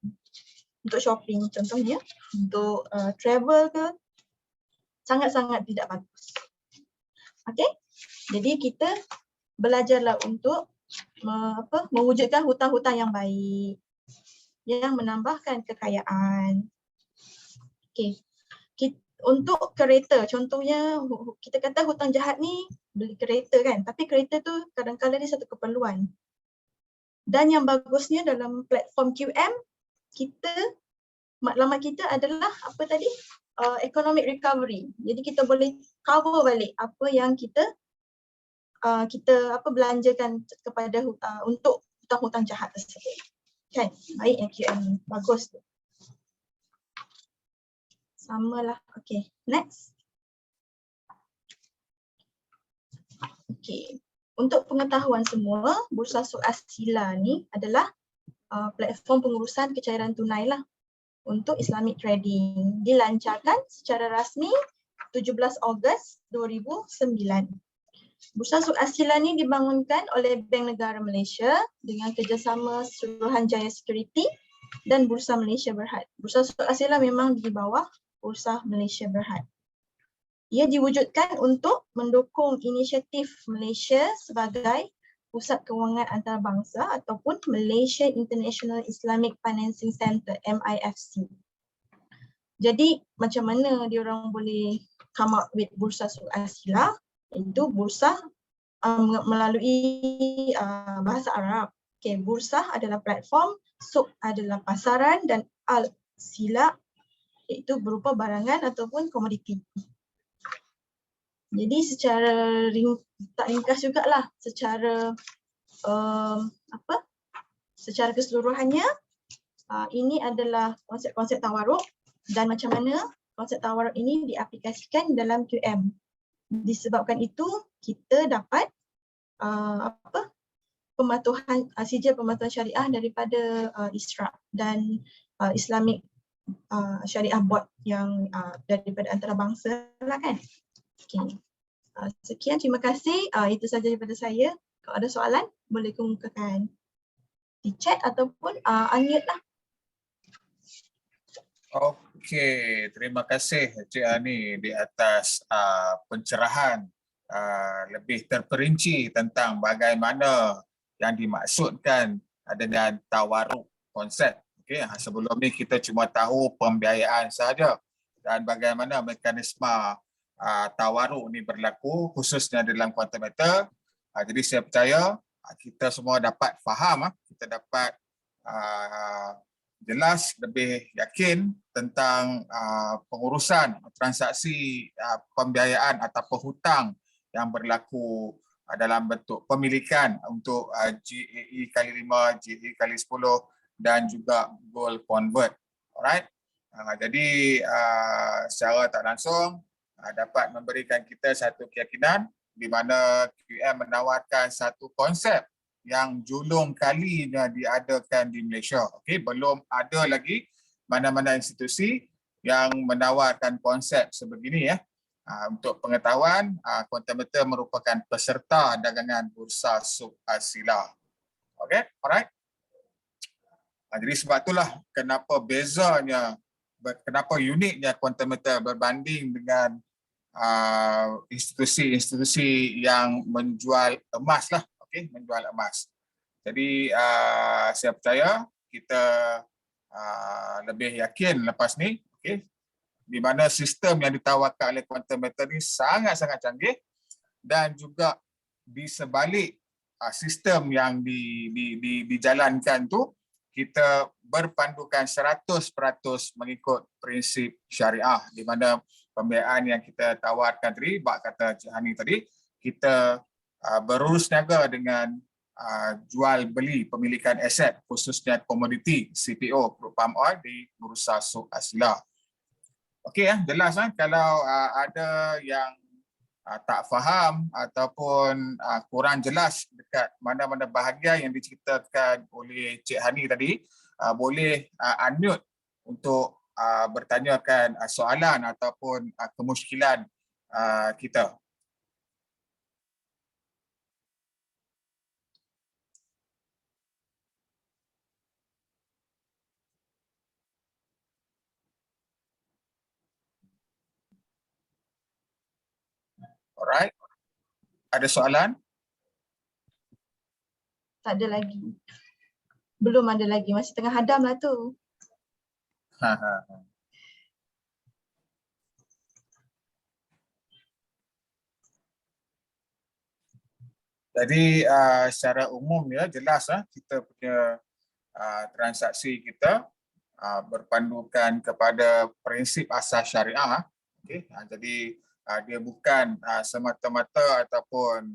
Untuk shopping contohnya, untuk travel ke, sangat-sangat tidak bagus. Okay, jadi kita belajarlah untuk mewujudkan hutang-hutang yang baik, yang menambahkan kekayaan. Okay, untuk kereta, contohnya kita kata hutang jahat ni beli kereta kan, tapi kereta tu kadang-kadang dia satu keperluan. Dan yang bagusnya dalam platform QM, matlamat kita adalah economic recovery. Jadi kita boleh cover balik apa yang kita belanjakan kepada untuk hutang-hutang jahat tersebut. Kan? Baik yang QM bagus tu. Samalah. Okay, next. Okay. Untuk pengetahuan semua, Bursa Suaz Sila ni adalah platform pengurusan kecairan tunai lah untuk Islamic trading. Dilancarkan secara rasmi 17 Ogos 2009. Bursa Suaz Sila ni dibangunkan oleh Bank Negara Malaysia dengan kerjasama Suruhanjaya Security dan Bursa Malaysia Berhad. Bursa Suq Asilah memang di bawah Bursa Malaysia Berhad. Ia diwujudkan untuk mendukung inisiatif Malaysia sebagai Pusat Kewangan Antarabangsa ataupun Malaysia International Islamic Financing Center, MIFC. Jadi macam mana diorang boleh come up with Bursa Suq Asilah? Itu bursa melalui bahasa Arab. Okay, bursa adalah platform, suq adalah pasaran dan al-sila iaitu berupa barangan ataupun komoditi. Jadi secara tak ringkas jugalah, secara secara keseluruhannya ini adalah konsep-konsep tawaruk dan macam mana konsep tawaruk ini diaplikasikan dalam QM. Disebabkan itu kita dapat pematuhan sijil pematuhan syariah daripada ISRA dan Islamic Syariah Board yang daripada antarabangsa lah kan. Okay. Sekian, terima kasih. Itu sahaja daripada saya. Kalau ada soalan, boleh kemukakan di chat ataupun unmute lah. Okey, terima kasih Cik Hani di atas pencerahan lebih terperinci tentang bagaimana yang dimaksudkan dengan tawaruk konsep. Okey, sebelum ni kita cuma tahu pembiayaan sahaja dan bagaimana mekanisme tawaruk ni berlaku khususnya dalam quantum meter. Jadi saya percaya kita semua dapat faham, kita dapat jelas, lebih yakin tentang pengurusan transaksi pembiayaan ataupun hutang yang berlaku dalam bentuk pemilikan untuk GAE kali 5, GAE kali 10 dan juga gold convert. Alright. Jadi secara tak langsung dapat memberikan kita satu keyakinan di mana QM menawarkan satu konsep yang julung kalinya diadakan di Malaysia. Okey, belum ada lagi mana-mana institusi yang menawarkan konsep sebegini ya. Untuk pengetahuan, Quantum Meter merupakan peserta dagangan Bursa Suq Asilah. Okey, alright. Jadi sebab itulah kenapa bezanya, kenapa uniknya Quantum Meter berbanding dengan institusi-institusi yang menjual emas lah, okey, menjual emas. Jadi saya percaya kita lebih yakin lepas ni, okey, di mana sistem yang ditawarkan oleh Quantum Meter ni sangat-sangat canggih dan juga di sebalik sistem yang dijalankan tu kita berpandukan 100% mengikut prinsip syariah di mana pembiayaan yang kita tawarkan tadi, bak kata Cik Hani tadi, kita berurus niaga dengan jual beli pemilikan aset khususnya komoditi CPO crude palm oil di Bursa Suq Asilah. Okey ya, jelas kalau ada yang tak faham ataupun kurang jelas dekat mana-mana bahagian yang diceritakan oleh Cik Hani tadi, boleh unmute untuk bertanyakan soalan ataupun kemusykilan kita. Alright. Ada soalan? Tak ada lagi. Belum ada lagi. Masih tengah hadam lah tu. Jadi secara umum ya jelas kita punya transaksi kita berpandukan kepada prinsip asas syariah. Okay. Jadi dia bukan semata-mata ataupun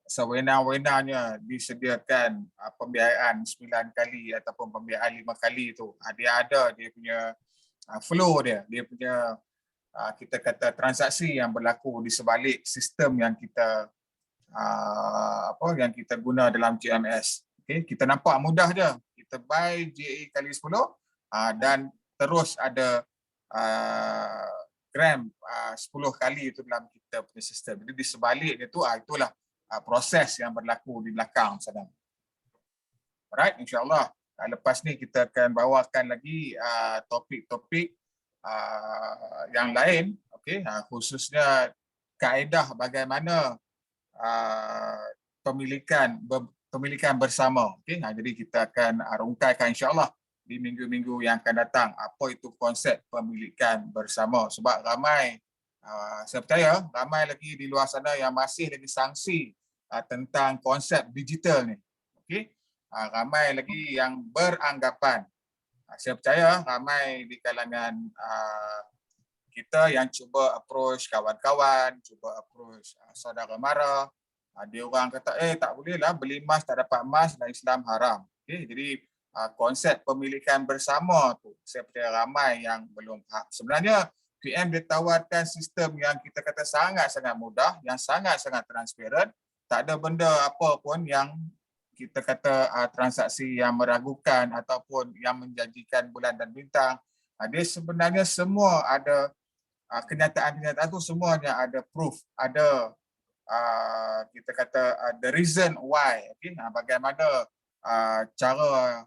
sewenang-wenangnya disediakan pembiayaan 9 kali ataupun pembiayaan 5 kali itu. Dia ada dia punya flow dia punya kita kata transaksi yang berlaku di sebalik sistem yang kita yang kita guna dalam GMS. Okay, kita nampak mudah je. Kita buy GAE kali 10 dan terus ada gram 10 kali itu dalam kita punya sistem. Jadi di sebalik itu itulah proses yang berlaku di belakang sana. Alright, insya-Allah lepas ni kita akan bawakan lagi topik-topik yang lain, okey, khususnya kaedah bagaimana pemilikan bersama. Okey, jadi kita akan rungkaikan insya-Allah di minggu-minggu yang akan datang apa itu konsep pemilikan bersama, sebab ramai saya percaya ramai lagi di luar sana yang masih lagi sangsi tentang konsep digital ni. Okey, ramai lagi yang beranggapan, saya percaya ramai di kalangan kita yang cuba approach kawan-kawan, cuba approach saudara mara, dia orang kata tak bolehlah beli emas tak dapat emas dan Islam haram. Okey, jadi konsep pemilikan bersama tu saya percaya ramai yang belum faham. Sebenarnya QM dia tawarkan sistem yang kita kata sangat-sangat mudah, yang sangat-sangat transparan, tak ada benda apa pun yang kita kata transaksi yang meragukan ataupun yang menjanjikan bulan dan bintang. Dia sebenarnya semua ada kenyataan-kenyataan tu semuanya ada proof, ada kita kata the reason why, okay? Bagaimana cara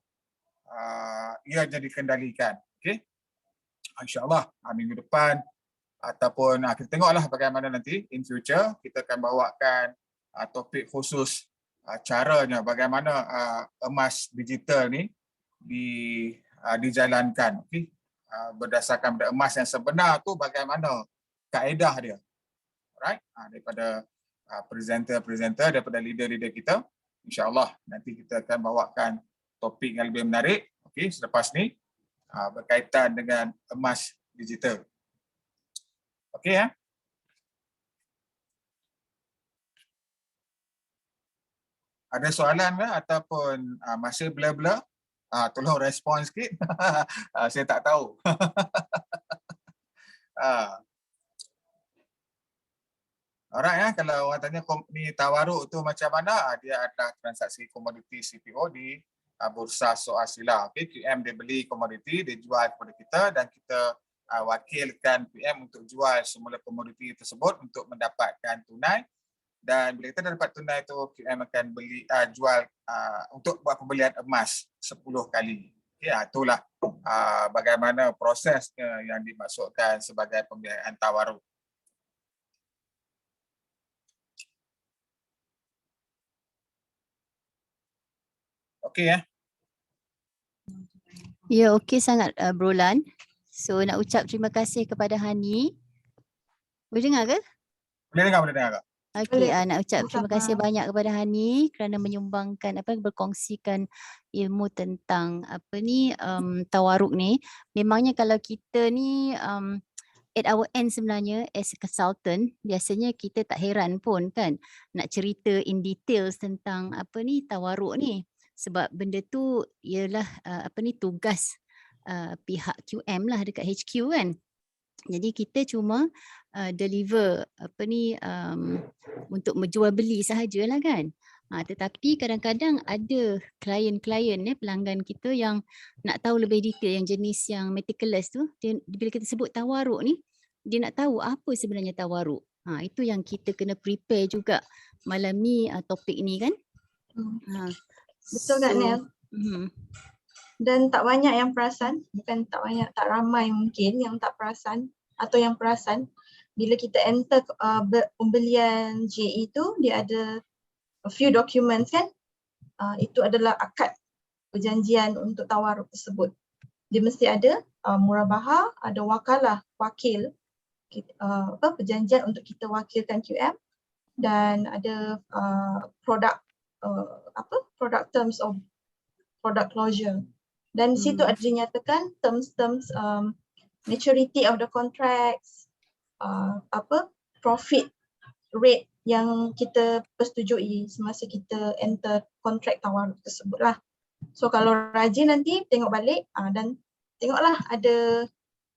ia jadi dikendalikan. Okay? InsyaAllah minggu depan ataupun kita tengoklah bagaimana nanti in future kita akan bawakan topik khusus caranya bagaimana emas digital ni dijalankan, okay? Berdasarkan pada emas yang sebenar tu bagaimana kaedah dia. Alright, daripada presenter-presenter, daripada leader-leader kita, insya-Allah nanti kita akan bawakan topik yang lebih menarik, okey, selepas ni berkaitan dengan emas digital. Okey ya. Ada soalan ke ataupun masih blur-blur? Tolong respon sikit. Saya tak tahu. Alright ya, kalau orang tanya ni tawaruk tu macam mana, dia adalah transaksi komoditi CPO di Bursa Sohar Sila. Okay, QM dia beli komoditi, dia jual kepada kita dan kita wakilkan QM untuk jual semula komoditi tersebut untuk mendapatkan tunai. Dan bila kita dah dapat tunai tu, QM akan beli jual untuk buat pembelian emas 10 kali. Okay, itulah bagaimana prosesnya yang dimaksudkan sebagai pembiayaan tawaruk. Okey ya. Ya, okey sangat Bro Lan. So nak ucap terima kasih kepada Hani. Boleh dengar ke? Boleh dengar Kak. Okey, nak ucap terima Sama-sama. kasih banyak kepada Hani kerana menyumbangkan berkongsikan ilmu tentang tawaruk ni. Memangnya kalau kita ni at our end sebenarnya as a consultant, biasanya kita tak heran pun kan nak cerita in details tentang tawaruk ni. Sebab benda tu ialah tugas pihak QM lah dekat HQ kan. Jadi kita cuma deliver untuk menjual beli sahajalah kan. Tetapi kadang-kadang ada klien-klien pelanggan kita yang nak tahu lebih detail, yang jenis yang meticulous tu, bila kita sebut tawaruk ni, dia nak tahu apa sebenarnya tawaruk. Itu yang kita kena prepare juga malam ni topik ni kan. Betul Kak Nel. Dan tak banyak yang perasan, bukan tak banyak, tak ramai mungkin yang tak perasan atau yang perasan bila kita enter pembelian JE tu, dia ada a few documents kan. Itu adalah akad perjanjian untuk tawaruk tersebut. Dia mesti ada murabahah, ada wakalah, wakil, perjanjian untuk kita wakilkan QM, dan ada product terms of product closure. Dan di situ ada dinyatakan terms maturity of the contracts, profit rate yang kita persetujui semasa kita enter kontrak tawaruk tersebut lah. So kalau rajin nanti tengok balik dan tengoklah ada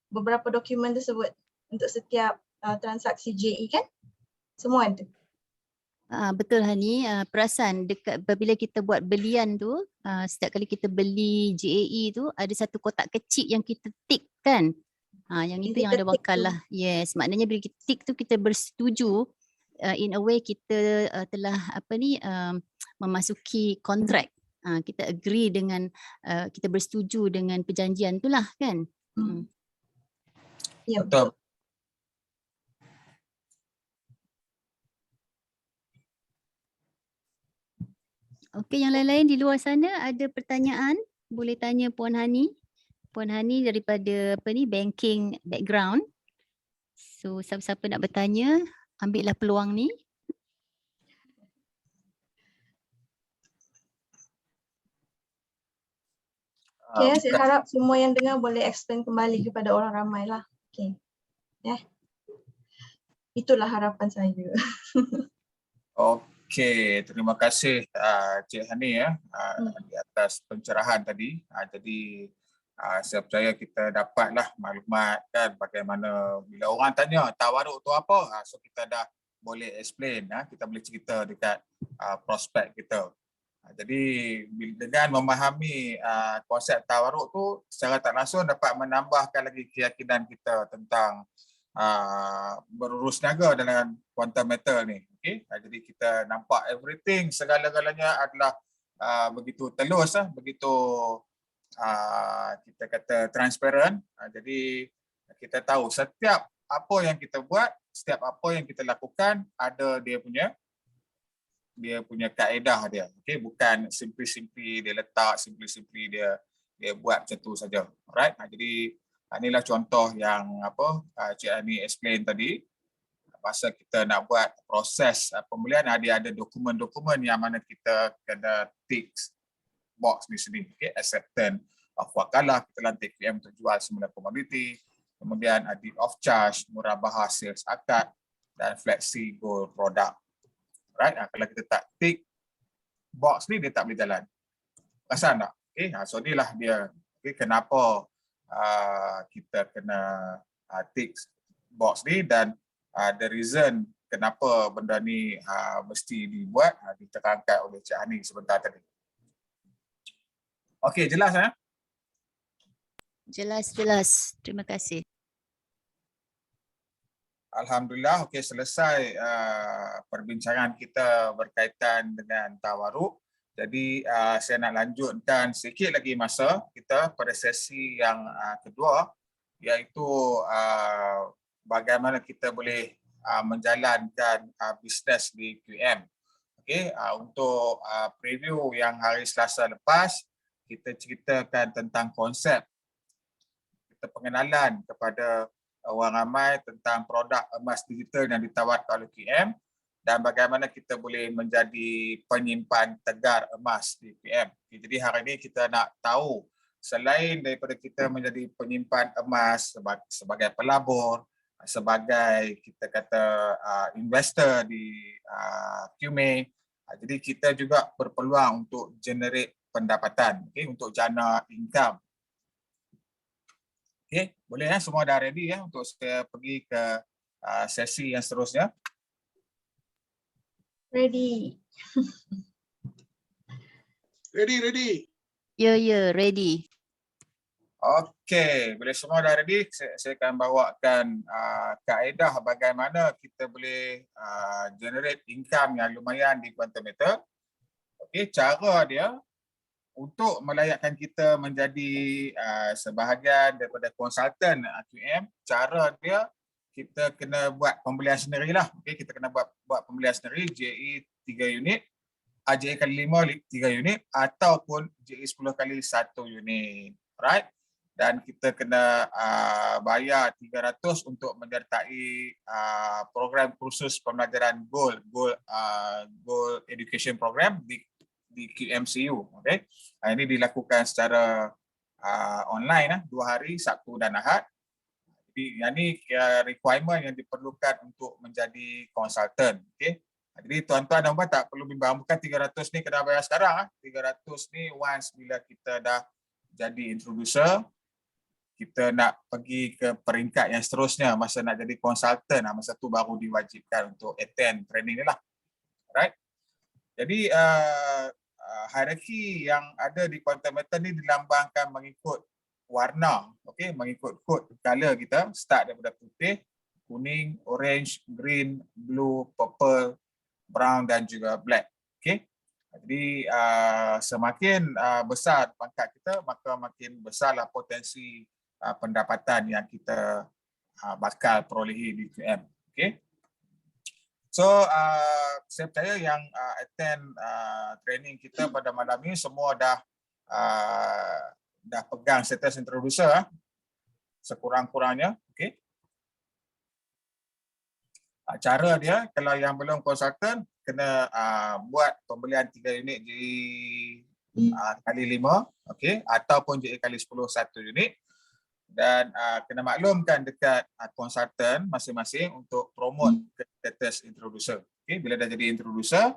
beberapa dokumen tersebut untuk setiap transaksi JE kan. Semua ada. Betul Hani, perasan dekat bila kita buat belian tu, setiap kali kita beli JAE tu ada satu kotak kecil yang kita tick kan. Yang itu yang ada wakalah. Yes, maknanya bila kita tick tu kita bersetuju, in a way kita telah memasuki kontrak kita agree dengan kita bersetuju dengan perjanjian itulah kan. Ya, Betul. Okey, yang lain-lain di luar sana ada pertanyaan? Boleh tanya Puan Hani. Puan Hani daripada banking background. So siapa-siapa nak bertanya, ambillah peluang ni. Okay, saya harap semua yang dengar boleh explain kembali kepada orang ramai lah. Okay. Itulah harapan saya. Okey, terima kasih Cik Hani di atas pencerahan tadi. Jadi saya percaya kita dapatlah maklumat kan bagaimana bila orang tanya tawaruk tu apa, so kita dah boleh explain, kita boleh cerita dekat prospek kita. Jadi dengan memahami konsep tawaruk tu secara tak langsung dapat menambahkan lagi keyakinan kita tentang berurus niaga dengan quantum metal ni. Okay? Jadi kita nampak everything, segala-galanya adalah begitu telus, begitu kita kata transparent. Jadi kita tahu setiap apa yang kita buat, setiap apa yang kita lakukan ada dia punya kaedah dia. Okay? Bukan simply dia letak, simply dia buat macam tu saja. Alright? Jadi inilah contoh yang Cik Ani explain tadi. Masa kita nak buat proses pembelian, dia ada dokumen-dokumen yang mana kita kena tick box di sini. Okay? Acceptance of wakalah, kita lantik PM untuk jual semula komoditi. Kemudian deed of charge, murabahah sales akad dan flexi gold product. Right? Kalau kita tak tick box ni, dia tak boleh jalan. Perasan tak? Okay? So inilah dia. Okay? Kenapa kita kena tick box ni dan the reason kenapa benda ni mesti dibuat diterangkan oleh Cik Hani sebentar tadi. Okey, jelas ya? Jelas. Terima kasih. Alhamdulillah, okey, selesai perbincangan kita berkaitan dengan tawaruk. Jadi saya nak lanjutkan sedikit lagi masa kita pada sesi yang kedua, iaitu bagaimana kita boleh menjalankan bisnes di QM. Okey, untuk preview yang hari Selasa lepas, kita ceritakan tentang konsep, kita pengenalan kepada orang ramai tentang produk emas digital yang ditawarkan oleh QM dan bagaimana kita boleh menjadi penyimpan tegar emas di QM. Jadi hari ini kita nak tahu selain daripada kita menjadi penyimpan emas sebagai pelabur, sebagai kita kata investor di QME, jadi kita juga berpeluang untuk generate pendapatan, untuk jana income. Okay, boleh semua dah ready untuk saya pergi ke sesi yang seterusnya. Ready. Ready. Ya, ready. Okey, bila semua dah ready, saya akan bawakan kaedah bagaimana kita boleh generate income yang lumayan di quantum metal. Okey, cara dia untuk melayakkan kita menjadi sebahagian daripada konsultan QM, cara dia kita kena buat pembelian sendirilah. Okey, kita kena buat pembelian sendiri JE 3 unit, JE kali 5 3 unit ataupun JE 10 kali 1 unit. Alright? Dan kita kena bayar 300 untuk menyertai program kursus pembelajaran Gold Education Program di QMCU. Okay? Ini dilakukan secara online 2 hari, Sabtu dan Ahad. Jadi yang ni requirement yang diperlukan untuk menjadi konsultan. Okay? Jadi tuan-tuan dan puan tak perlu bimbang, bukan 300 ni kena bayar sekarang. 300 ni once bila kita dah jadi introducer, kita nak pergi ke peringkat yang seterusnya masa nak jadi konsultan, masa tu baru diwajibkan untuk attend training ni lah. Alright? Jadi hierarki yang ada di quantum metal ni dilambangkan mengikut warna, okey, mengikut kod color kita, start daripada putih, kuning, orange, green, blue, purple, brown dan juga black. Okey. Jadi semakin besar pangkat kita, maka makin besarlah potensi pendapatan yang kita bakal perolehi di QM. Okay. So saya percaya yang attend training kita pada malam ini semua dah pegang status introducer sekurang-kurangnya. Okay. Cara dia, kalau yang belum konsultan, kena buat pembelian 3 unit JE kali 5, okay, ataupun JE kali 10 1 unit. Dan kena maklumkan dekat konsultan masing-masing untuk promote ke status introducer. Okay, bila dah jadi introducer,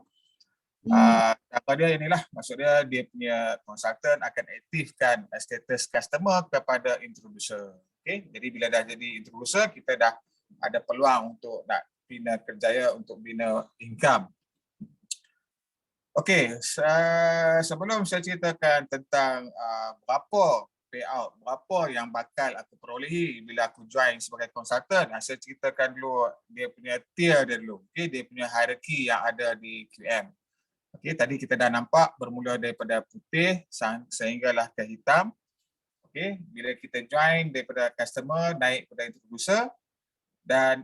apa dia inilah, maksud dia punya konsultan akan aktifkan status customer kepada introducer. Okay, jadi bila dah jadi introducer, kita dah ada peluang untuk nak bina kerjaya, untuk bina income. Okey, sebelum saya ceritakan tentang berapa payout, berapa yang bakal aku perolehi bila aku join sebagai konsultan, saya ceritakan dulu dia punya tier dia dulu. Okey, dia punya hierarchy yang ada di QM. Okey, tadi kita dah nampak bermula daripada putih sehinggalah ke hitam. Okey, bila kita join daripada customer naik pada introducer, dan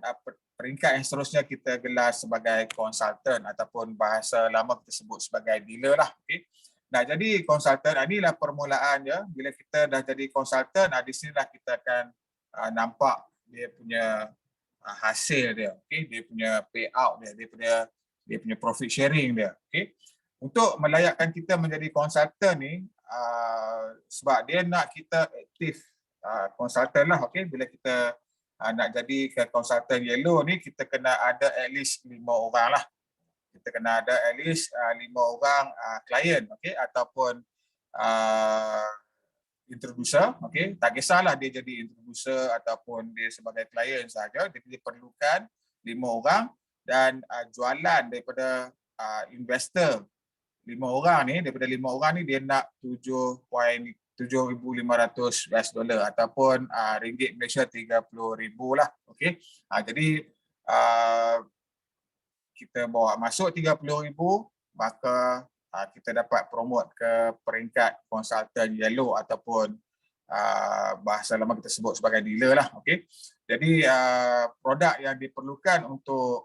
peringkat yang seterusnya kita gelar sebagai konsultan ataupun bahasa lama kita sebut sebagai dealer lah. Okay. Nah, jadi konsultan inilah permulaan dia. Bila kita dah jadi konsultan, di sinilah kita akan nampak dia punya hasil dia, okay. Dia punya payout dia, dia punya profit sharing dia. Okay. Untuk melayakkan kita menjadi konsultan ni, sebab dia nak kita aktif konsultan lah. Okay. Bila kita nak jadi ke konsultan yellow ni, kita kena ada at least 5 orang lah. Kita kena ada at least 5 orang klien, okay, ataupun introducer, okay. Tak kisahlah dia jadi introducer ataupun dia sebagai klien saja, dia perlukan 5 orang, dan jualan daripada investor 5 orang ni, daripada 5 orang ni dia nak 7,500 US dollar ataupun ringgit Malaysia 30,000 lah. Okey. Jadi kita bawa masuk 30,000, maka kita dapat promote ke peringkat konsultan yellow ataupun bahasa lama kita sebut sebagai dealer lah. Okey. Jadi produk yang diperlukan untuk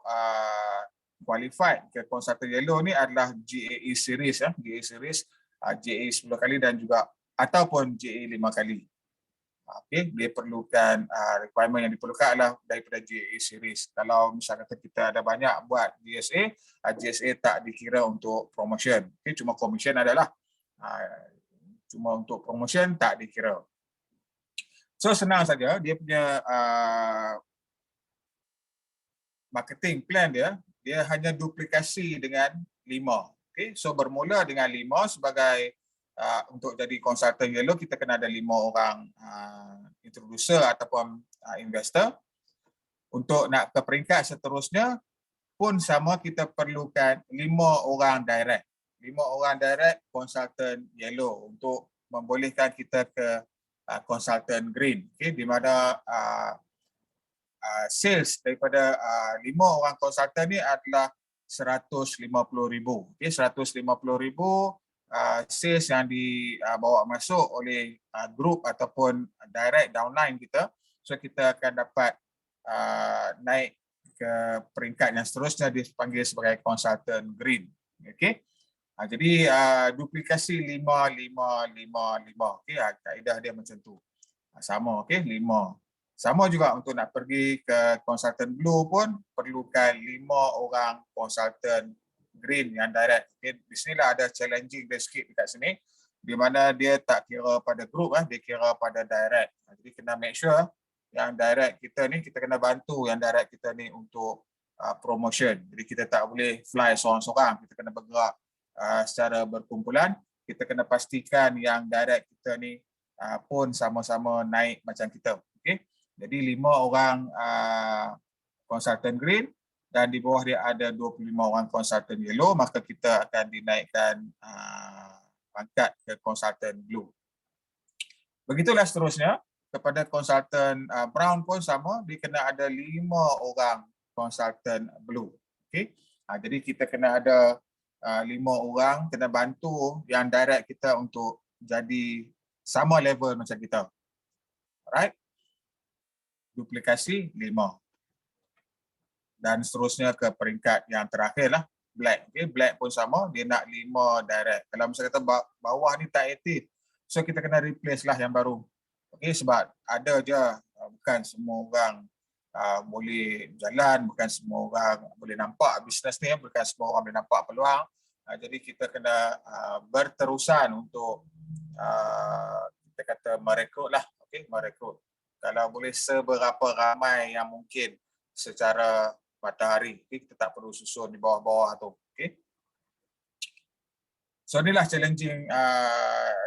qualified ke konsultan yellow ni adalah GAE series, GAE series, JE 10 kali dan juga ataupun JE 5 kali. Okay, dia perlukan requirement yang diperlukan adalah daripada JE series. Kalau misalnya kita ada banyak buat GSA, GSA tak dikira untuk promotion. Okay, cuma commission adalah. Cuma untuk promotion tak dikira. So senang saja, dia punya marketing plan dia hanya duplikasi dengan 5. Okay, so bermula dengan 5 sebagai untuk jadi konsultan yellow, kita kena ada 5 orang introducer ataupun investor. Untuk nak ke peringkat seterusnya pun sama, kita perlukan 5 orang direct. 5 orang direct konsultan yellow untuk membolehkan kita ke konsultan green. Okay, di mana sales daripada 5 orang konsultan ni adalah 150,000. Okay, 150,000 sales yang dibawa masuk oleh grup ataupun direct downline kita. So kita akan dapat naik ke peringkat yang seterusnya, dipanggil sebagai konsultan green. Okay. Jadi duplikasi 5, 5, 5, 5. Okay, kaedah dia macam tu. Sama, okay, 5. Sama juga untuk nak pergi ke konsultan blue pun perlukan 5 orang konsultan green yang direct. Okay. Di sinilah ada challenging dia sikit dekat sini, di mana dia tak kira pada group, dia kira pada direct. Jadi kena make sure yang direct kita ni, kita kena bantu yang direct kita ni untuk promotion. Jadi kita tak boleh fly seorang-seorang, kita kena bergerak secara berkumpulan. Kita kena pastikan yang direct kita ni pun sama-sama naik macam kita. Okay. Jadi 5 orang konsultan green, dan di bawah dia ada 25 orang konsultan yellow, maka kita akan dinaikkan pangkat ke konsultan blue. Begitulah seterusnya. Kepada konsultan brown pun sama, dia kena ada 5 orang konsultan blue. Okay? Jadi kita kena ada 5 orang kena bantu yang direct kita untuk jadi sama level macam kita. Alright? Duplikasi 5. Dan seterusnya ke peringkat yang terakhir lah, black. Okay, black pun sama, dia nak 5 direct. Kalau misalnya kata bawah ni tak aktif, so kita kena replace lah yang baru. Okay, sebab ada je, bukan semua orang boleh jalan, bukan semua orang boleh nampak bisnes ni, bukan semua orang boleh nampak peluang. Jadi kita kena berterusan untuk kita kata merekrut lah. Okay, merekrut. Kalau boleh seberapa ramai yang mungkin secara matahari. Okay, kita tak perlu susun di bawah-bawah tu. Okay. So inilah challenging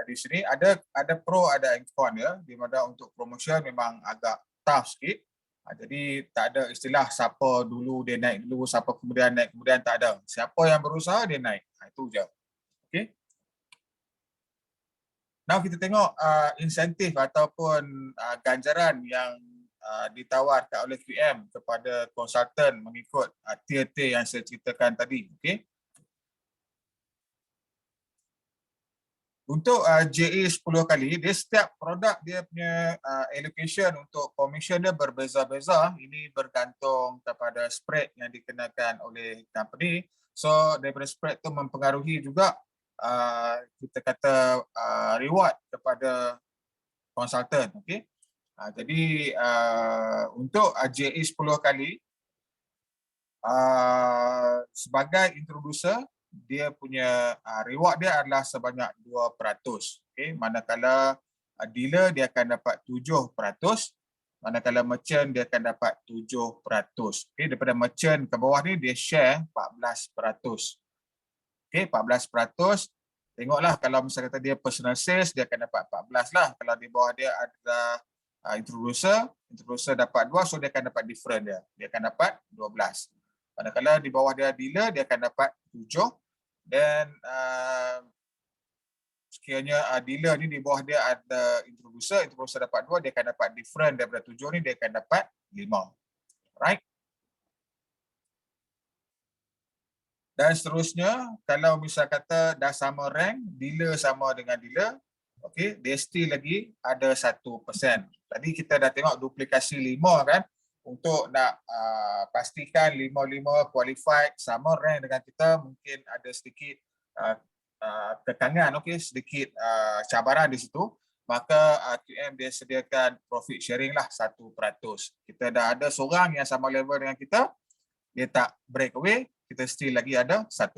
di sini. Ada pro, ada con ya. Di mana untuk promotion memang agak tough sikit. Jadi tak ada istilah siapa dulu dia naik dulu, siapa kemudian naik kemudian, tak ada. Siapa yang berusaha dia naik. Itu je. Okay. Now kita tengok insentif ataupun ganjaran yang ditawarkan oleh QM kepada konsultan mengikut tier-tier yang saya ceritakan tadi. Okay. Untuk JE 10 kali, dia setiap produk dia punya allocation untuk commission dia berbeza-beza. Ini bergantung kepada spread yang dikenakan oleh company. So daripada spread tu mempengaruhi juga kita kata reward kepada konsultan. Okay? Jadi untuk JE 10 kali, sebagai introducer, dia punya reward dia adalah sebanyak 2%. Okay? Manakala dealer dia akan dapat 7%, manakala merchant dia akan dapat 7%. Okay? Daripada merchant ke bawah ni dia share 14%. Okay? 14%. Tengoklah kalau misalnya kata dia personal sales, dia akan dapat 14 lah. Kalau di bawah dia ada introducer dapat 2, so dia akan dapat different dia. Dia akan dapat 12. Manakala di bawah dia dealer, dia akan dapat 7. Dan sekiranya dealer ni di bawah dia ada introducer dapat 2, dia akan dapat different daripada 7 ni, dia akan dapat 5. Right? Dan seterusnya, kalau misal kata dah sama rank, dealer sama dengan dealer, okay, dia still lagi ada 1%. Tadi kita dah tengok duplikasi 5 kan, untuk nak pastikan 5 qualified sama rank dengan kita, mungkin ada sedikit kekangan, okay, sedikit cabaran di situ. Maka QM dia sediakan profit sharing lah 1%. Kita dah ada seorang yang sama level dengan kita, dia tak break away, kita still lagi ada 1%.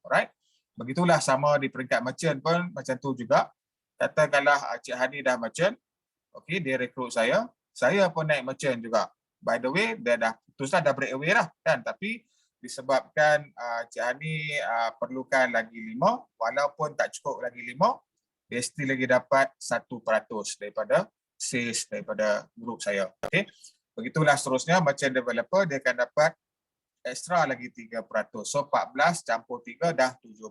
Alright. Begitulah sama di peringkat merchant pun macam tu juga. Katakanlah Cik Hani dah merchant, okay, dia rekrut saya pun naik merchant juga. By the way, dia dah putuslah, dah break away lah kan. Tapi disebabkan Cik Hani perlukan lagi 5, walaupun tak cukup lagi 5, dia still lagi dapat 1% daripada sales daripada grup saya. Okay. Begitulah seterusnya, merchant developer dia akan dapat extra lagi 3%. So 14 campur 3 dah 17%.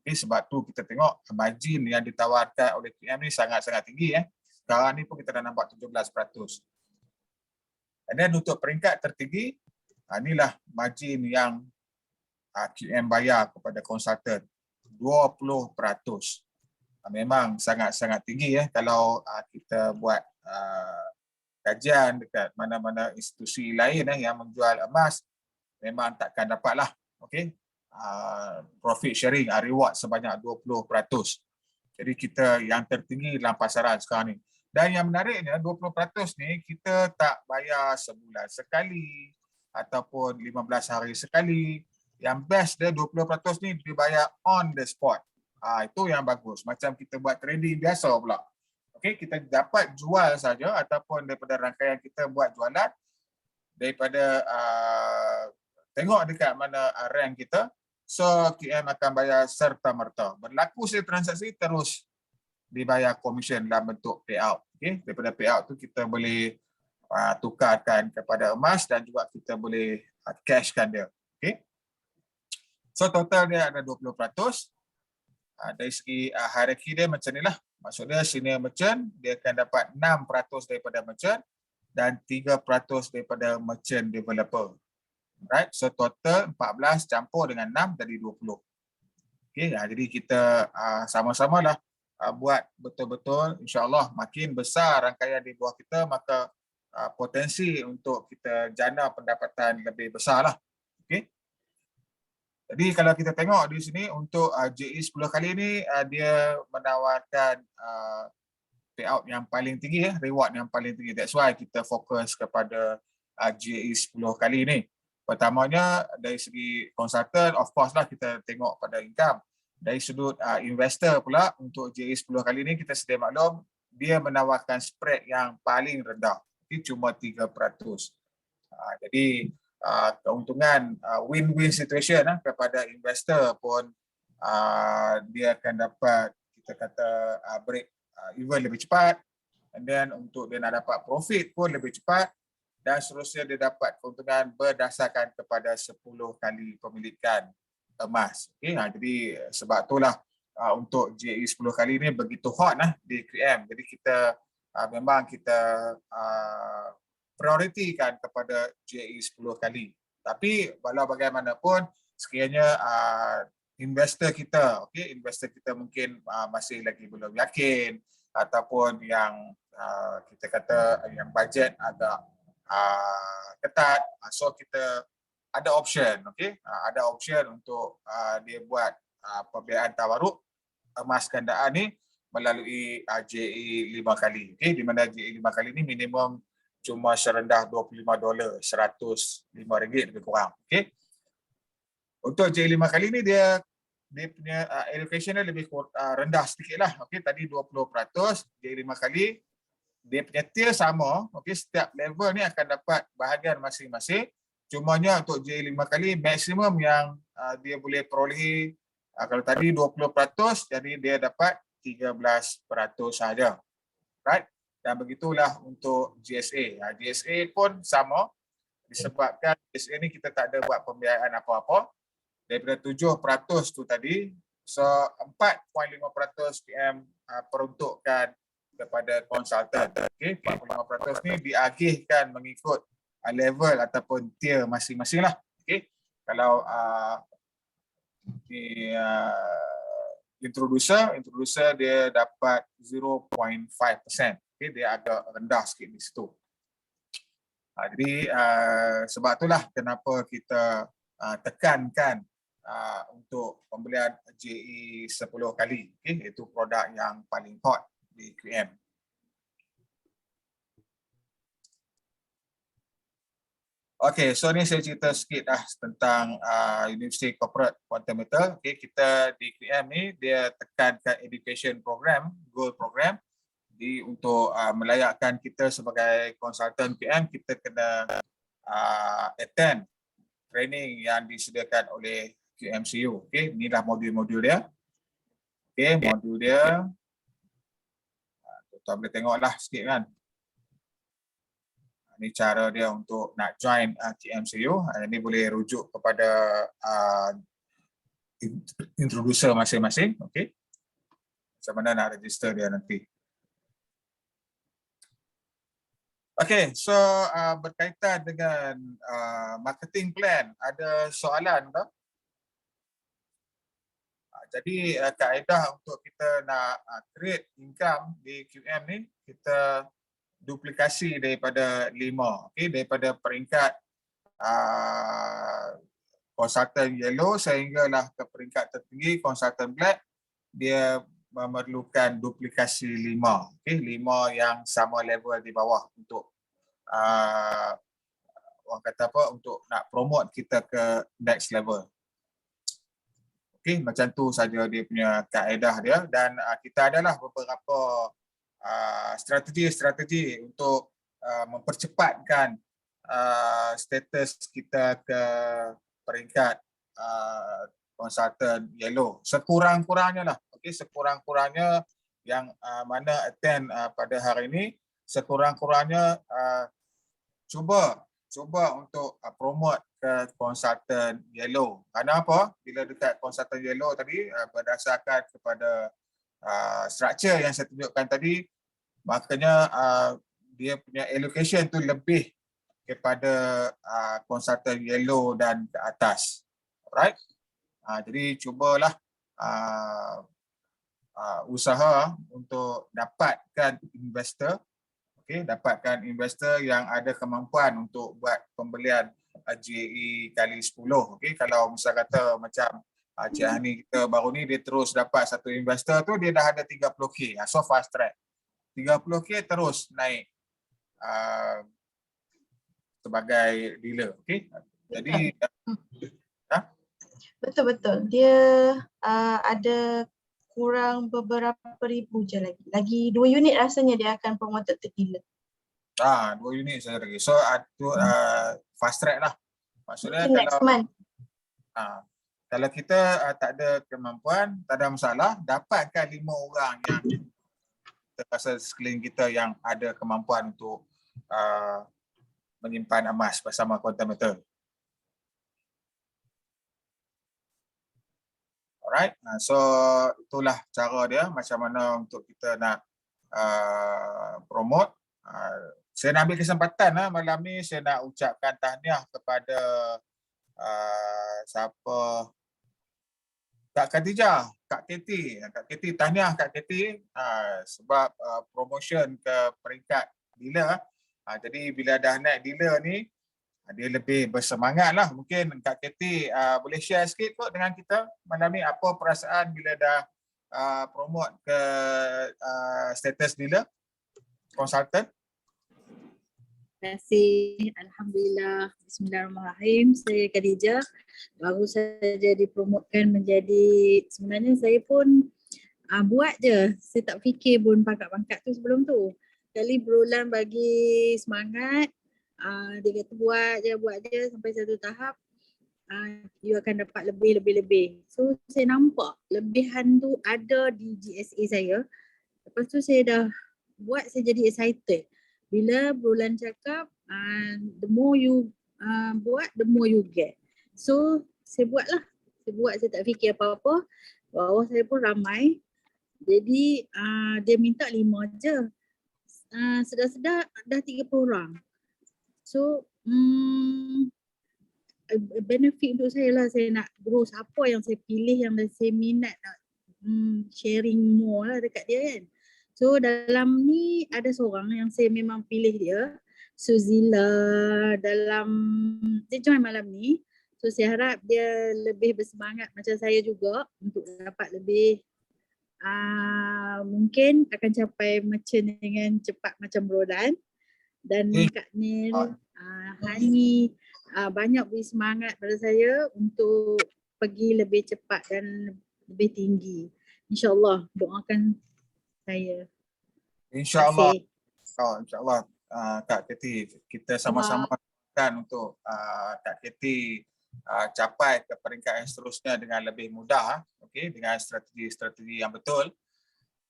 Okay, sebab tu kita tengok margin yang ditawarkan oleh QM ni sangat-sangat tinggi. Sekarang ni pun kita dah nampak 17%. Dan untuk peringkat tertinggi, inilah margin yang QM bayar kepada konsultan, 20%. Memang sangat-sangat tinggi kalau kita buat kajian dekat mana-mana institusi lain yang menjual emas, memang takkan dapatlah, okay, profit sharing, reward sebanyak 20%. Jadi kita yang tertinggi dalam pasaran sekarang ni. Dan yang menariknya 20% ni kita tak bayar sebulan sekali ataupun 15 hari sekali. Yang best dia 20% ni dibayar on the spot. Itu yang bagus. Macam kita buat trading biasa pula. Okay, kita dapat jual saja ataupun daripada rangkaian kita buat jualan, daripada tengok dekat mana rank kita, so QM akan bayar serta-merta. Berlaku setiap transaksi terus dibayar komisen dalam bentuk payout. Okay? Daripada payout tu kita boleh tukarkan kepada emas dan juga kita boleh cashkan dia. Okay? So total dia ada 20%. Dari segi hierarki dia macam ni lah. Maksudnya senior merchant dia akan dapat 6% daripada merchant dan 3% daripada merchant developer. Right, so total 14 campur dengan 6 jadi 20. Okay, jadi kita sama-sama lah buat betul-betul, insyaAllah makin besar rangkaian di bawah kita, maka potensi untuk kita jana pendapatan lebih besar lah. Okay. Jadi kalau kita tengok di sini untuk JE 10 kali ni, dia menawarkan payout yang paling tinggi, reward yang paling tinggi. That's why kita fokus kepada JE 10 kali ni. Pertamanya dari segi konsultan, of course lah kita tengok pada income. Dari sudut investor pula, untuk JE 10 kali ni kita sedia maklum, dia menawarkan spread yang paling rendah, cuma 3%. Jadi keuntungan win-win situation kepada investor pun dia akan dapat, kita kata, break even lebih cepat, and then untuk dia nak dapat profit pun lebih cepat, dan seterusnya dia dapat keuntungan berdasarkan kepada 10 kali pemilikan emas. Okay, jadi sebab itulah untuk JE 10 kali ini begitu hot di QM. Jadi kita memang kita prioritikan kepada JE 10 kali. Tapi walau bagaimanapun, sekiranya investor kita, investor kita mungkin masih lagi belum yakin, ataupun yang kita kata yang bajet agak ketat, so kita ada option, ada option untuk dia buat pembiayaan tawaruk emas gandaan ni melalui JE 5 kali, di mana JE 5 kali ni minimum cuma serendah $25, RM105 lebih kurang. Untuk JE 5 kali ni dia punya allocation dia lebih rendah sedikit lah. Tadi 20%, JE 5 kali dia punya tier sama, setiap level ni akan dapat bahagian masing-masing. Cumanya untuk JE 5 kali maksimum yang dia boleh perolehi, kalau tadi 20%, jadi dia dapat 13% saja. Right? Dan begitulah untuk GSA. GSA pun sama, disebabkan GSA ni kita tak ada buat pembiayaan apa-apa. Daripada 7% tu tadi, so 4.5% PM peruntukkan kepada konsultan. 45% ni diagihkan mengikut level ataupun tier masing-masing lah. Kalau introducer dia dapat 0.5%. Dia agak rendah sikit di situ. Jadi sebab itulah kenapa kita tekankan untuk pembelian JE 10 kali, iaitu produk yang paling hot di QM. Okay, so ni saya cerita sikit tentang University Corporate Quantum Metal. Kita di QM ni dia tekankan education program, goal program. Jadi untuk melayakkan kita sebagai konsultan QM, kita kena attend training yang disediakan oleh QMCU. Inilah modul-modul dia. Modul dia. Tuan boleh tengoklah sikit kan. Ini cara dia untuk nak join QMCU. Ini boleh rujuk kepada introducer masing-masing. Macam mana nak register dia nanti. So berkaitan dengan marketing plan, ada soalan tak? Jadi kaedah untuk kita nak create income di QM ni, kita duplikasi daripada 5, daripada peringkat konsultan yellow sehinggalah ke peringkat tertinggi konsultan black, dia memerlukan duplikasi 5, 5 yang sama level di bawah untuk orang kata apa, untuk nak promote kita ke next level. Macam tu saja dia punya kaedah dia, dan kita adalah beberapa strategi untuk mempercepatkan status kita ke peringkat konsultan yellow. Sekurang-kurangnya lah, sekurang-kurangnya yang mana attend pada hari ini, sekurang-kurangnya cuba untuk promote ke konsultan yellow. Kerana apa? Bila dekat konsultan yellow tadi, berdasarkan kepada structure yang saya tunjukkan tadi, makanya dia punya allocation tu lebih kepada konsultan yellow dan ke atas. Alright. Jadi cubalah usaha untuk dapatkan investor, dapatkan investor yang ada kemampuan untuk buat pembelian GAE kali 10. Kalau misal kata macam Cik Hani kita baru ni, dia terus dapat satu investor tu, dia dah ada 30K. So fast track. 30K terus naik sebagai dealer. Jadi betul. Dia ada kurang beberapa ribu je lagi. Lagi 2 unit rasanya dia akan promoted to dealer. 2 unit saja lagi. So fast track lah. Maksudnya mungkin next month. Kalau kita tak ada kemampuan, tak ada masalah, dapatkan 5 orang yang kita rasa sekeliling kita yang ada kemampuan untuk menyimpan emas bersama quantum metal. Alright, so itulah cara dia macam mana untuk kita nak promote. Saya nak ambil kesempatan malam ni, saya nak ucapkan tahniah kepada siapa, Kak Khadijah, Kak Katie, tahniah Kak Katie sebab promotion ke peringkat dealer. Jadi bila dah naik dealer ni, dia lebih bersemangat lah. Mungkin Kak Katie boleh share sikit kot dengan kita malam ni, apa perasaan bila dah promote ke status dealer, konsultan? Terima kasih. Alhamdulillah. Bismillahirrahmanirrahim. Saya Khadijah. Baru saja dipromotkan menjadi, sebenarnya saya pun buat je. Saya tak fikir pun pangkat-pangkat tu sebelum tu. Kali Berulan bagi semangat, dia kata buat je sampai satu tahap, you akan dapat lebih. So saya nampak lebihan tu ada di GSA saya. Lepas tu saya dah buat, saya jadi excited. Bila Berulan cakap, the more you buat, the more you get. So saya buatlah. Saya tak fikir apa-apa. Bawah saya pun ramai. Jadi dia minta 5 je. Sedar-sedar dah 30 orang. So benefit untuk saya lah, saya nak grow siapa yang saya pilih yang saya minat nak sharing more lah dekat dia kan. So dalam ni ada seorang yang saya memang pilih dia, Suzila, dia join malam ni. So saya harap dia lebih bersemangat macam saya juga untuk dapat lebih, mungkin akan capai merchant dengan cepat macam Berulan. Dan Kak Nil, Hani banyak beri semangat pada saya untuk pergi lebih cepat dan lebih tinggi. InsyaAllah, doakan saya. InsyaAllah. InsyaAllah Kak Katie, kita sama-sama kan untuk Kak Katie capai ke peringkat yang seterusnya dengan lebih mudah, dengan strategi-strategi yang betul.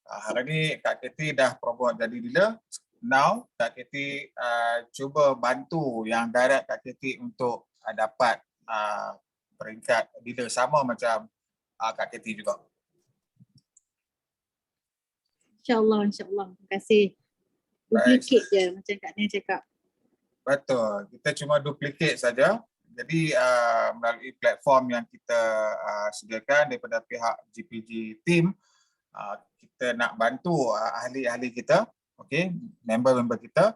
Hari ni Kak Katie dah promote jadi dealer. Now Kak Katie cuba bantu yang direct Kak Katie untuk dapat peringkat dealer sama macam Kak Katie juga. InsyaAllah. Terima kasih. Duplicate je macam Kak Nia cakap. Betul. Kita cuma duplicate saja. Jadi melalui platform yang kita sediakan daripada pihak GPG team, kita nak bantu ahli-ahli kita, member-member kita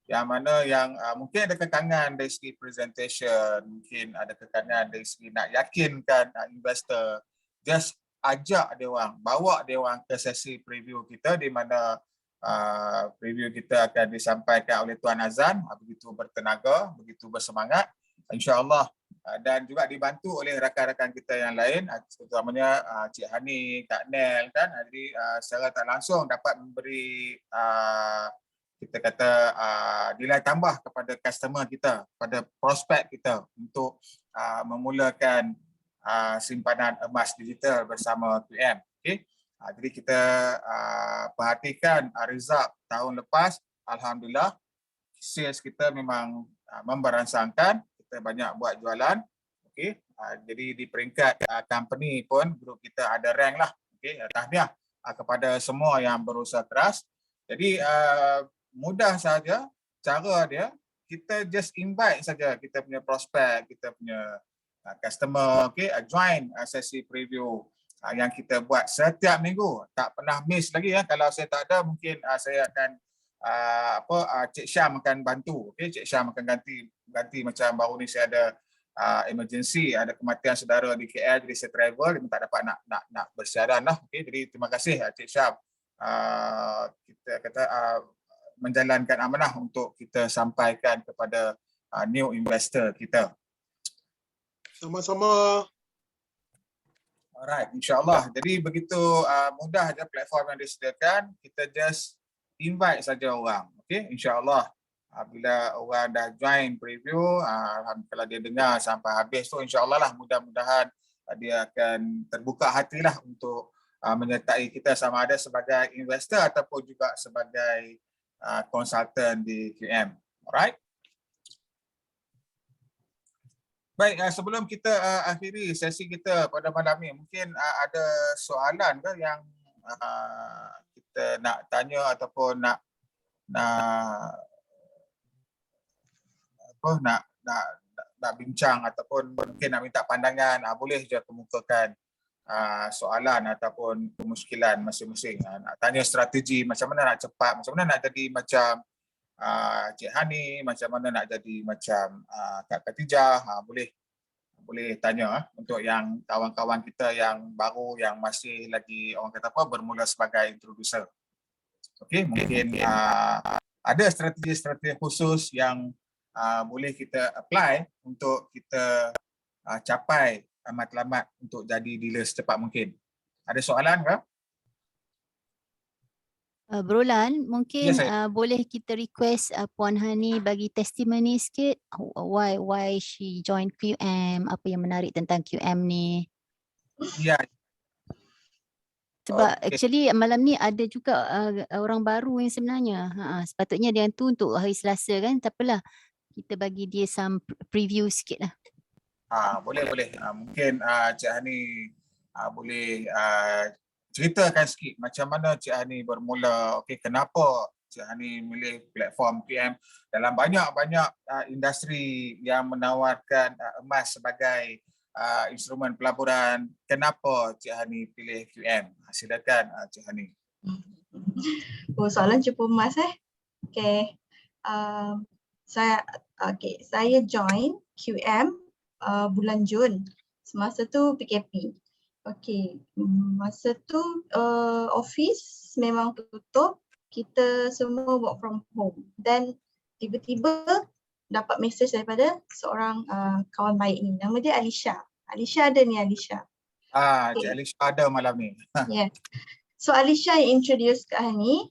yang mana yang mungkin ada kekangan dari segi presentation, mungkin ada kekangan dari segi nak yakinkan investor, just ajak dia orang, bawa dia orang ke sesi preview kita di mana preview kita akan disampaikan oleh Tuan Azan, begitu bertenaga, begitu bersemangat, insya-Allah, dan juga dibantu oleh rakan-rakan kita yang lain, terutamanya Cik Hani, Kak Nel kan. Jadi secara tak langsung dapat memberi kita kata nilai tambah kepada customer kita, pada prospek kita untuk memulakan simpanan emas digital bersama QM. Jadi kita perhatikan result tahun lepas, alhamdulillah sales kita memang memberangsangkan, kita banyak buat jualan. Jadi di peringkat company pun grup kita ada rank lah. Tahniah kepada semua yang berusaha keras. Jadi mudah saja cara dia, kita just invite saja kita punya prospek, kita punya customer, okay, join sesi preview yang kita buat setiap minggu. Tak pernah miss lagi ya. Kalau saya tak ada, mungkin saya akan Cik Syam akan bantu. Okay, Cik Syam akan ganti macam baru ni saya ada emergency, ada kematian saudara di KL, jadi saya travel, dia tak dapat nak bersiaran lah. Okay, jadi terima kasih Cik Syam. Kita kata menjalankan amanah untuk kita sampaikan kepada new investor kita. Sama-sama. Alright, insyaAllah. Jadi begitu mudah aja platform yang disediakan, kita just invite saja orang. Okay, insyaAllah. Bila orang dah join preview, kalau dia dengar sampai habis tu, insyaAllah lah mudah-mudahan dia akan terbuka hatilah untuk menyertai kita sama ada sebagai investor ataupun juga sebagai konsultan di QM. Alright. Baik, sebelum kita akhiri sesi kita pada malam ni, mungkin ada soalan ke yang kita nak tanya ataupun nak bincang ataupun mungkin nak minta pandangan, boleh je kemukakan soalan ataupun kemusykilan masing-masing. Nak tanya strategi macam mana nak cepat, macam mana nak jadi macam Cik Hani, macam mana nak jadi macam Kak Khatijah, boleh tanya untuk yang kawan-kawan kita yang baru, yang masih lagi orang kata apa bermula sebagai introducer. Okey, mungkin ada strategi-strategi khusus yang boleh kita apply untuk kita capai matlamat untuk jadi dealer secepat mungkin. Ada soalan ke? Brolan, mungkin Ya, saya. boleh kita request Puan Hani bagi testimoni sikit why she join QM, apa yang menarik tentang QM ni. Ya. Sebab Okey. actually malam ni ada juga orang baru yang sebenarnya. Sepatutnya dia tu untuk hari Selasa kan, tak apalah. Kita bagi dia some preview sikit lah. Boleh. Mungkin Cik Hani boleh ceritakan sikit macam mana Cik Hani bermula, okey, kenapa Cik Hani milih platform QM dalam banyak-banyak industri yang menawarkan emas sebagai instrumen pelaburan. Kenapa Cik Hani pilih QM? Silakan Cik Hani. Soalan cukup emas Okay. Saya join QM bulan Jun. Semasa tu PKP. Okay. Masa tu office memang tutup. Kita semua work from home. Dan tiba-tiba dapat mesej daripada seorang kawan baik ni. Nama dia Alisha. Alisha ada ni Alisha. Cik Alisha ada malam ni. Yeah. So Alisha yang introduce Kak Hani,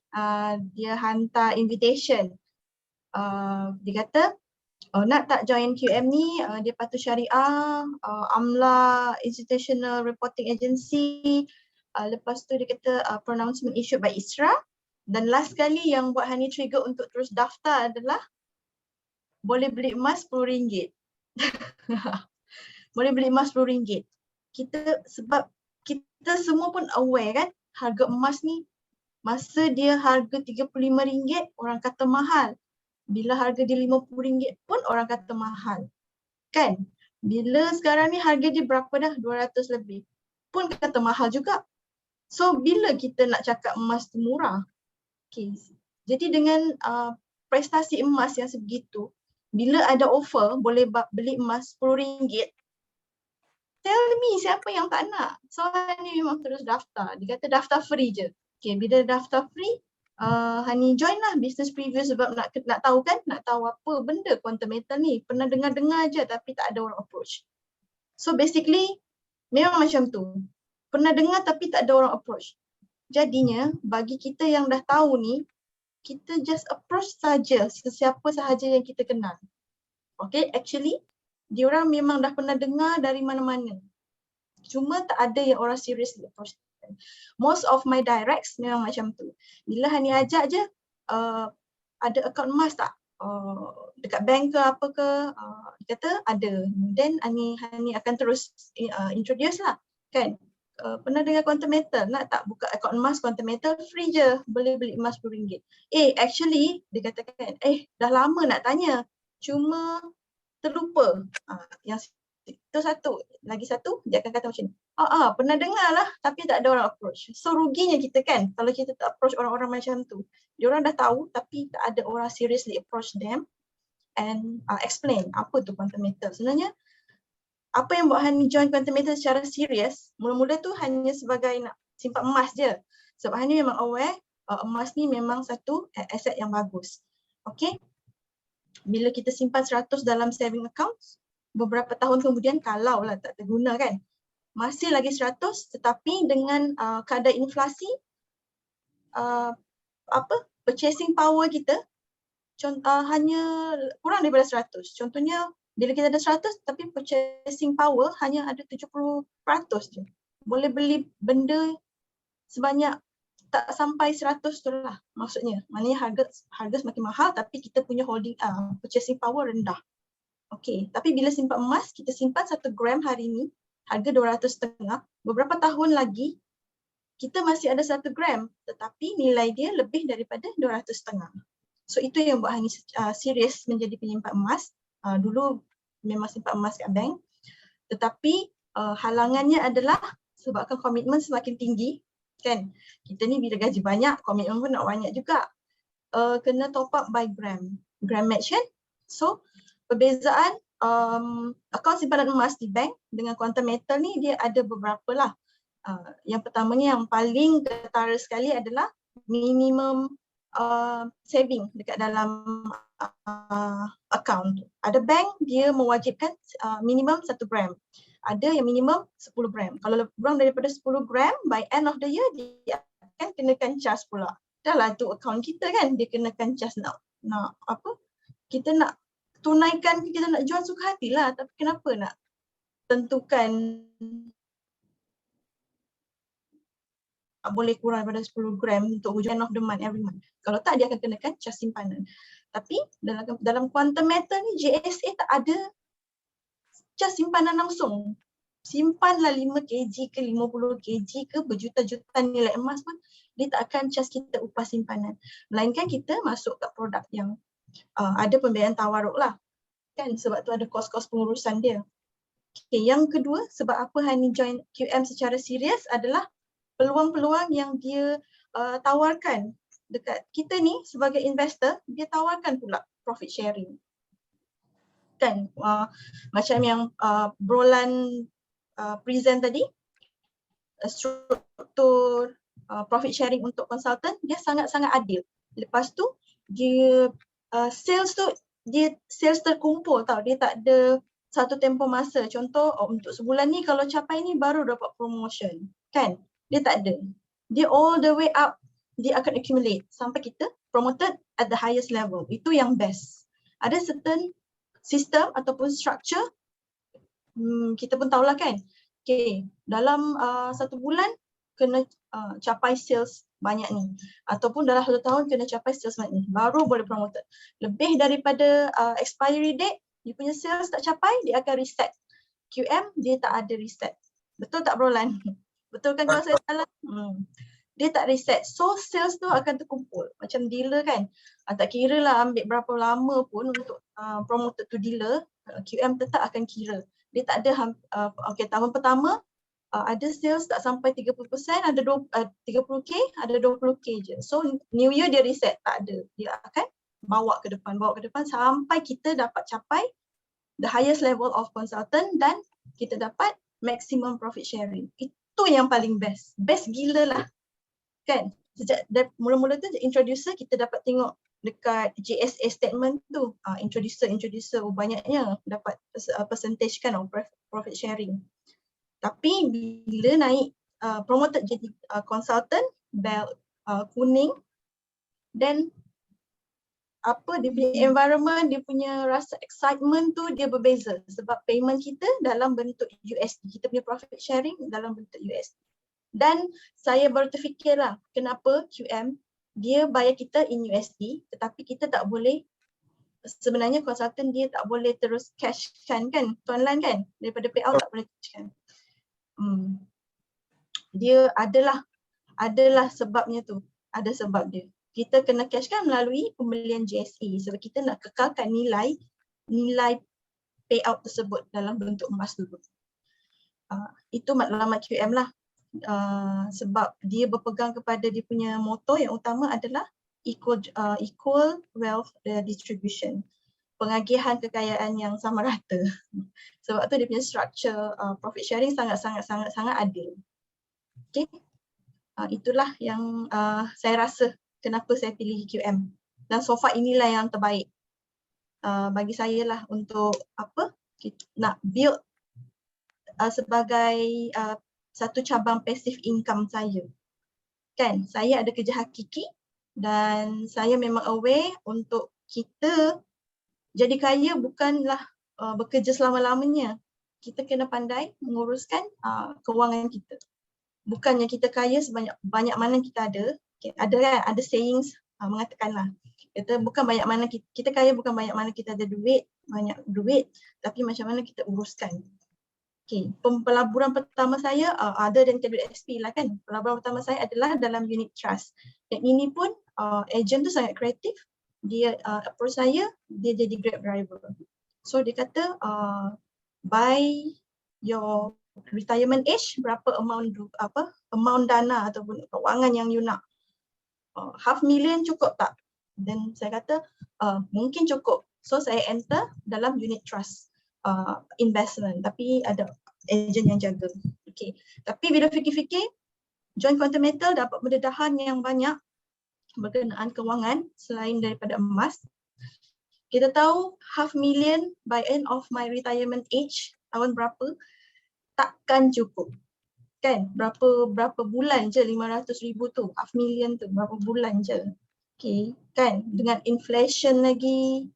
dia hantar invitation. Dia kata, nak tak join QM ni, dia patuh syariah, AMLA, Institutional Reporting Agency. Lepas tu dia kata pronouncement issued by ISRA. Dan last kali yang buat Hani trigger untuk terus daftar adalah boleh beli emas RM10. Boleh beli emas RM10. Sebab kita semua pun aware kan, harga emas ni masa dia harga RM35 orang kata mahal. Bila harga dia RM50 pun orang kata mahal. Kan? Bila sekarang ni harga dia berapa dah? 200 lebih. Pun kata mahal juga. So bila kita nak cakap emas tu murah? Okay. Jadi dengan prestasi emas yang sebegitu, bila ada offer boleh beli emas RM10, tell me siapa yang tak nak. So Hani memang terus daftar. Dia kata daftar free je. Okay, bila daftar free, Hani join lah business preview sebab nak tahu kan, nak tahu apa benda quantum metal ni. Pernah dengar-dengar je tapi tak ada orang approach. So basically memang macam tu. Pernah dengar tapi tak ada orang approach. Jadinya bagi kita yang dah tahu ni, kita just approach saja sesiapa sahaja yang kita kenal. Okay, actually diorang memang dah pernah dengar dari mana-mana. Cuma tak ada yang orang serius approach. Most of my directs memang macam tu. Bila Hani ajak je, ada account emas tak? Dekat bank ke apa ke? Dia kata ada. Then Hani akan terus introduce lah. Kan? Pernah dengar quantum metal? Nak tak buka account emas quantum metal? Free je. Boleh beli emas RM10. Actually, dia katakan, dah lama nak tanya. cuma terlupa. Yang itu satu. Lagi satu, dia akan kata macam ni. Pernah dengar lah tapi tak ada orang approach. So ruginya kita kan kalau kita tak approach orang-orang macam tu. Diorang dah tahu tapi tak ada orang seriously approach them and explain apa tu quantum metal. Sebenarnya apa yang buat Hani join quantum metal secara serius, mula-mula tu hanya sebagai nak simpan emas je. Sebab Hani memang aware emas ni memang satu aset yang bagus. Okay. Bila kita simpan 100 dalam saving account, beberapa tahun kemudian kalau lah tak terguna kan, masih lagi 100 tetapi dengan kadar inflasi, purchasing power kita hanya kurang daripada 100. Contohnya bila kita ada 100 tapi purchasing power hanya ada 70% je. Boleh beli benda sebanyak tak sampai 100 tu lah maksudnya. Maknanya harga semakin mahal tapi kita punya holding purchasing power rendah. Okey, tapi bila simpan emas, kita simpan 1 gram hari ni, harga 200.5, beberapa tahun lagi kita masih ada 1 gram tetapi nilai dia lebih daripada 200.5. So itu yang buat Hani serius menjadi penyimpan emas. Dulu memang simpan emas kat bank. Tetapi halangannya adalah sebabkan komitmen semakin tinggi kan. Kita ni bila gaji banyak, komitmen pun nak banyak juga. Kena top up by gram. Gram match kan. So perbezaan akaun simpanan emas di bank dengan quantum metal ni dia ada beberapa lah. Yang pertamanya yang paling ketara sekali adalah minimum saving dekat dalam account. Ada bank dia mewajibkan minimum 1 gram. Ada yang minimum 10 gram. Kalau kurang daripada 10 gram, by end of the year dia akan kenakan charge pula. Dah lah tu account kita kan, dia kenakan charge nak apa? Kita nak tunaikan, kita nak jual suka hatilah, tapi kenapa nak tentukan boleh kurang daripada 10 gram untuk hujung end of the month every month. Kalau tak dia akan kenakan charge simpanan. Tapi dalam quantum metal ni JSA tak ada charge simpanan langsung. Simpanlah 5 kg ke 50 kg ke berjuta-juta nilai emas pun dia tak akan charge kita upah simpanan. Melainkan kita masuk ke produk yang ada pembiayaan tawaruk lah. Kan sebab tu ada kos-kos pengurusan dia. Okay, yang kedua sebab apa Hani join QM secara serius adalah peluang-peluang yang dia tawarkan dekat kita ni sebagai investor, dia tawarkan pula profit sharing. Kan macam yang Brolan present tadi, struktur profit sharing untuk konsultan dia sangat-sangat adil. Lepas tu dia sales tu dia sales terkumpul tau, dia tak ada satu tempoh masa. Contoh untuk sebulan ni kalau capai ni baru dapat promotion kan. Dia tak ada. Dia all the way up, dia akan accumulate sampai kita promoted at the highest level. Itu yang best. Ada certain sistem ataupun structure, kita pun tahulah kan. Okay, dalam 1 bulan kena capai sales banyak ni. Ataupun dalam 1 tahun kena capai sales banyak ni. Baru boleh promoted. Lebih daripada expiry date, dia punya sales tak capai, dia akan reset. QM, dia tak ada reset. Betul tak Brolan? Betul kan kalau saya salah? Dia tak reset. So sales tu akan terkumpul. Macam dealer kan. Tak kira lah ambil berapa lama pun untuk promoted to dealer, QM tetap akan kira. Dia tak ada, okay, tahun pertama ada sales tak sampai 30%, ada 30k, ada 20k je. So new year dia reset, tak ada. Dia akan bawa ke depan sampai kita dapat capai the highest level of consultant dan kita dapat maximum profit sharing. Itu yang paling best. Best gila lah. Kan? Sejak mula-mula tu introducer kita dapat tengok dekat JSA statement tu. Introducer banyaknya dapat percentage kan of profit sharing. Tapi bila naik promoted jadi consultant, bell kuning, then apa dia punya environment, dia punya rasa excitement tu dia berbeza sebab payment kita dalam bentuk USD, kita punya profit sharing dalam bentuk USD. Dan saya baru terfikirlah kenapa QM dia bayar kita in USD tetapi kita tak boleh, sebenarnya consultant dia tak boleh terus cashkan kan, Tuan Lan kan, daripada payout tak boleh cashkan. Dia adalah sebabnya tu, ada sebab dia. Kita kena cashkan melalui pembelian JSA sebab kita nak kekalkan nilai nilai payout tersebut dalam bentuk emas dulu. Itu matlamat QM lah. Sebab dia berpegang kepada dia punya motto yang utama adalah equal wealth distribution. Pengagihan kekayaan yang sama rata. Sebab tu dia punya structure profit sharing sangat adil. Okay. Itulah yang saya rasa kenapa saya pilih QM. Dan so far inilah yang terbaik bagi saya lah untuk nak build sebagai satu cabang passive income saya. Kan, saya ada kerja hakiki dan saya memang aware untuk kita jadi kaya bukanlah bekerja selama-lamanya. Kita kena pandai menguruskan kewangan kita. Bukannya kita kaya banyak mana kita ada. Okay, ada kan, ada sayings mengatakanlah. Kita bukan banyak mana kita kaya, bukan banyak mana kita ada banyak duit, tapi macam mana kita uruskan. Okay, pelaburan pertama saya ada dan KWSP lah kan. Pelaburan pertama saya adalah dalam unit trust. Dan ini pun agent tu sangat kreatif. Dia approach saya, dia jadi Grab driver. So dia kata by your retirement age, berapa amount dana ataupun kewangan yang you nak. $500,000 cukup tak? Dan saya kata mungkin cukup. So saya enter dalam unit trust investment, tapi ada agent yang jaga. Okay. Tapi bila fikir-fikir, joint quantum metal dapat pendedahan yang banyak berkenaan kewangan selain daripada emas. Kita tahu $500,000 by end of my retirement age, tahun berapa, takkan cukup. Kan? Berapa bulan je 500,000 tu, $500,000 tu, berapa bulan je. Okay, kan? Dengan inflation lagi,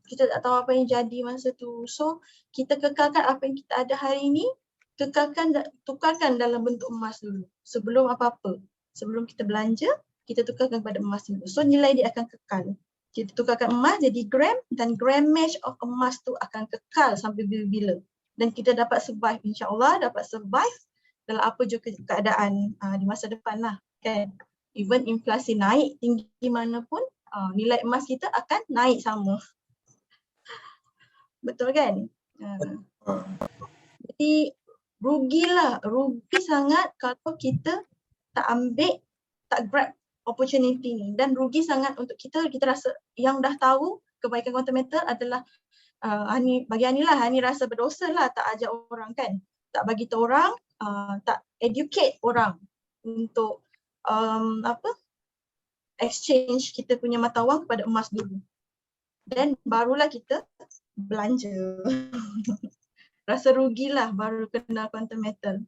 kita tak tahu apa yang jadi masa tu. So, kita kekalkan apa yang kita ada hari ini, tukarkan dalam bentuk emas dulu. Sebelum apa-apa. Sebelum kita belanja, kita tukarkan kepada emas dulu. So nilai dia akan kekal. Kita tukarkan emas jadi gram dan grammage of emas tu akan kekal sampai bila-bila. Dan kita dapat survive, insyaAllah dapat survive dalam apa juga keadaan di masa depan lah. Kan? Even inflasi naik tinggi mana pun, nilai emas kita akan naik sama. Betul kan? Jadi rugi sangat kalau kita tak grab opportunity ni, dan rugi sangat untuk kita rasa yang dah tahu kebaikan quantum metal adalah bagi Hani lah, Hani rasa berdosa lah tak ajak orang kan, tak bagi tahu orang, tak educate orang untuk exchange kita punya mata wang kepada emas dulu, dan barulah kita belanja. Rasa rugilah baru kenal quantum metal.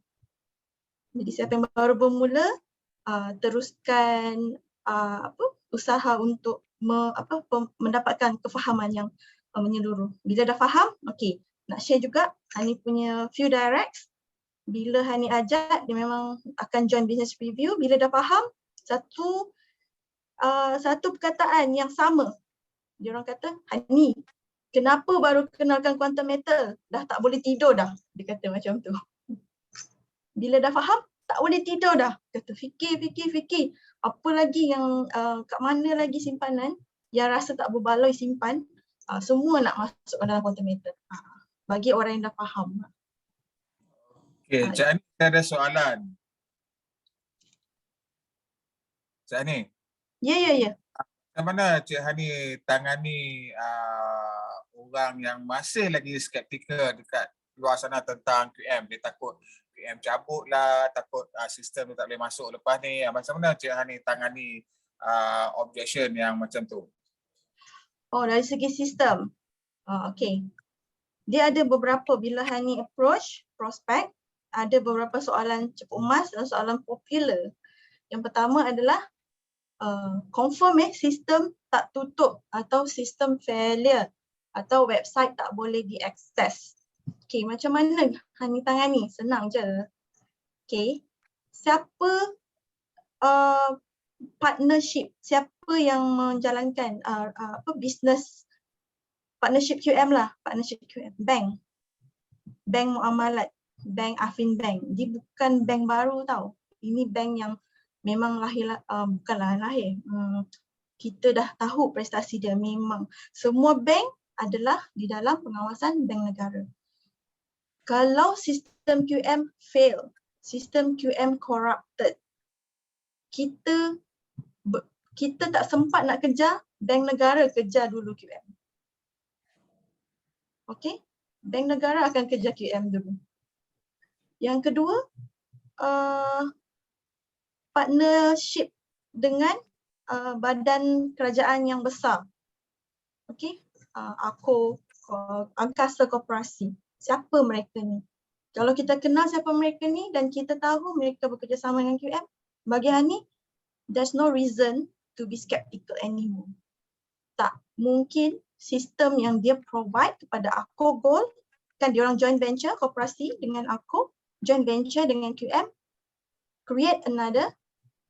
Jadi siapa yang baru bermula, teruskan usaha untuk mendapatkan kefahaman yang menyeluruh. Bila dah faham, okey, nak share juga Hani punya few directs. Bila Hani ajak, dia memang akan join business preview. Bila dah faham, satu perkataan yang sama. Dia orang kata, Hani, kenapa baru kenalkan quantum metal? Dah tak boleh tidur dah. Dia kata macam tu. Bila dah faham, tak boleh tidur dah. Kata fikir. Apa lagi yang, kat mana lagi simpanan yang rasa tak berbaloi simpan, semua nak masuk dalam quantum metal. Bagi orang yang dah faham. Okay, Cik Hani ada soalan. Cik Hani. Ya. Macam mana Cik Hani tangani orang yang masih lagi skeptikal dekat luar sana tentang QM? Dia takut QM cabut lah, takut sistem tu tak boleh masuk lepas ni. Macam mana Cik Hani tangani objection yang macam tu? Oh, dari segi sistem. Okay. Dia ada beberapa, bila Hani approach prospek, ada beberapa soalan cepu emas dan soalan popular. Yang pertama adalah confirm sistem tak tutup atau sistem failure atau website tak boleh diakses. Okay, macam mana Hani tangani? Senang je. Okay, siapa partnership, siapa yang menjalankan business partnership QM lah, partnership QM, bank muamalat, bank Affin Bank. Dia bukan bank baru tau. Ini bank yang memang bukanlah lahir. Kita dah tahu prestasi dia. Memang semua bank adalah di dalam pengawasan bank negara. Kalau sistem QM fail, sistem QM corrupted, kita tak sempat nak kejar, bank negara kejar dulu QM. Okey, bank negara akan kejar QM dulu. Yang kedua, partnership dengan badan kerajaan yang besar. Okey, angkasa koperasi. Siapa mereka ni? Kalau kita kenal siapa mereka ni dan kita tahu mereka bekerjasama dengan QM, bagi Hani, there's no reason to be skeptical anymore. Tak mungkin sistem yang dia provide kepada ACO Gold, kan dia orang joint venture koperasi dengan ACO, joint venture dengan QM, create another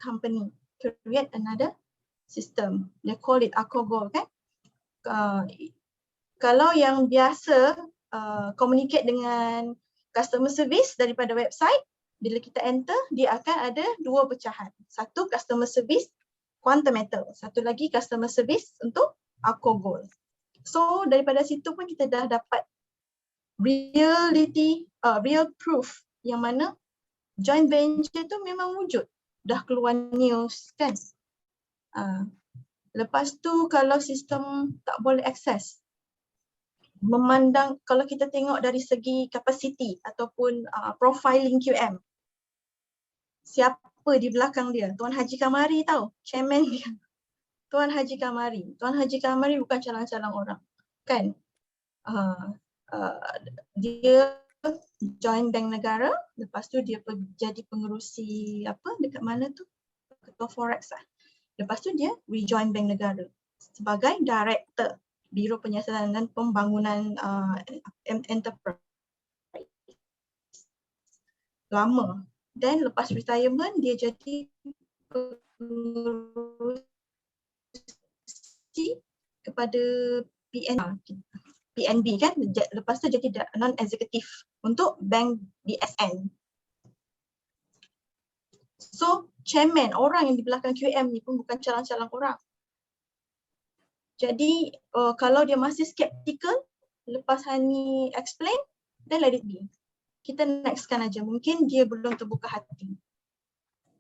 company, create another system. They call it ACO Gold, kan? Kalau yang biasa communicate dengan customer service daripada website, bila kita enter, dia akan ada dua pecahan. Satu customer service Quantum Metal, satu lagi customer service untuk ACO Gold. So daripada situ pun kita dah dapat real proof yang mana joint venture tu memang wujud. Dah keluar news, kan? Lepas tu kalau sistem tak boleh akses, memandang kalau kita tengok dari segi kapasiti ataupun profiling QM, siapa di belakang dia? Tuan Haji Kamari tahu, chairman dia. Tuan Haji Kamari. Tuan Haji Kamari bukan calang-calang orang, kan? Dia join bank negara, lepas tu dia jadi pengerusi apa dekat mana tu? Ketua Forex lah. Lepas tu dia rejoin bank negara sebagai director Biro Penyiasatan dan Pembangunan Enterprise. Lama. Dan lepas retirement dia jadi pengerusi kepada PNB, kan? Lepas tu jadi non-executive untuk bank BSN. So chairman, orang yang di belakang QM ni pun bukan calang-calang orang. Jadi kalau dia masih skeptical lepas Hani explain, then let it be. Kita nextkan aja, mungkin dia belum terbuka hati.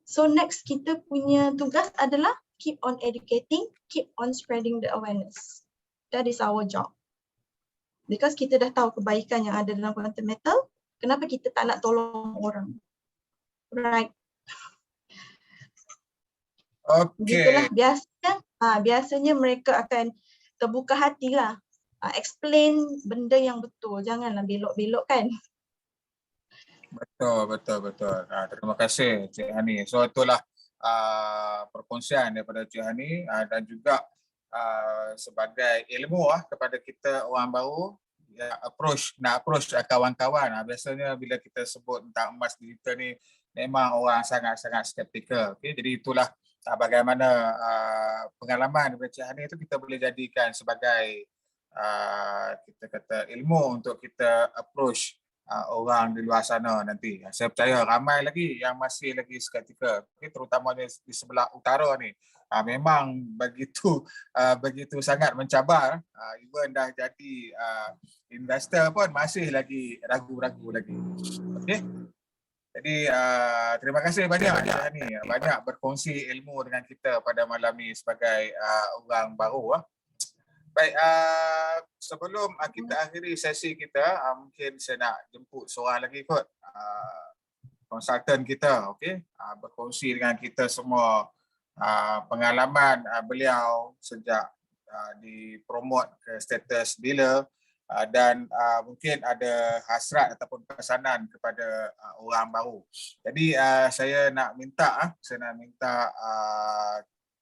So next kita punya tugas adalah keep on educating, keep on spreading the awareness. That is our job. Because kita dah tahu kebaikan yang ada dalam Quantum Metal, kenapa kita tak nak tolong orang? Right. Begitulah biasanya mereka akan terbuka hatilah. Explain benda yang betul, janganlah belok-belok, kan? Betul. Terima kasih Cik Hani. So itulah perkongsian daripada Cik Hani dan juga sebagai ilmu kepada kita orang baru ya, nak approach kawan-kawan. Biasanya bila kita sebut tentang emas digital ni memang orang sangat-sangat skeptikal. Okay? Jadi itulah bagaimana pengalaman daripada Cik Hani itu kita boleh jadikan sebagai kita kata ilmu untuk kita approach orang di luar sana nanti. Saya percaya ramai lagi yang masih lagi skeptikal, terutamanya di sebelah utara ni. Memang begitu sangat mencabar, even dah jadi investor pun masih lagi ragu-ragu lagi. Okey. Jadi terima kasih banyak ni, banyak berkongsi ilmu dengan kita pada malam ni sebagai orang baru. Baik, sebelum kita akhiri sesi kita, mungkin saya nak jemput seorang lagi kot, konsultan kita, okey, berkongsi dengan kita semua pengalaman beliau sejak dipromot ke status dealer dan mungkin ada hasrat ataupun pesanan kepada orang baru. Jadi saya nak minta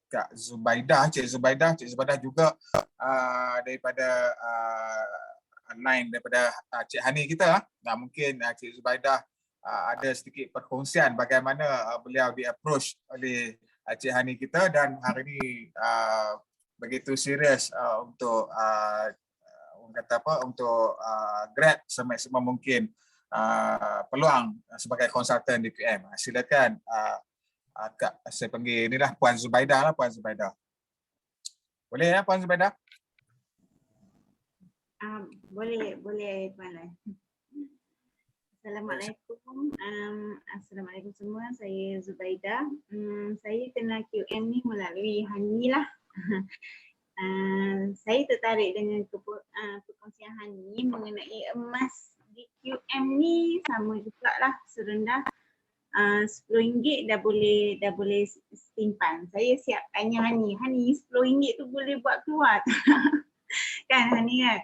Kak Zubaidah, Cik Zubaidah juga daripada online daripada Cik Hani kita. Mungkin Cik Zubaidah ada sedikit perkongsian bagaimana beliau di-approach oleh Cik Hani kita dan hari ini begitu serius untuk untuk grab semaksimal mungkin peluang sebagai konsultan di QM. Silakan Kak, saya panggil inilah Puan Zubaidah lah, Puan Zubaidah. Boleh ya Puan Zubaidah? boleh Puan. Assalamualaikum. Assalamualaikum semua. Saya Zubaidah. Saya kenal QM ni melalui Hani lah. Saya tertarik dengan perkongsian Hani mengenai emas di QM ni sama jugalah serendah RM10 dah boleh simpan. Saya siap tanya Hani RM10 tu boleh buat keluar tak? Kan Hani kan?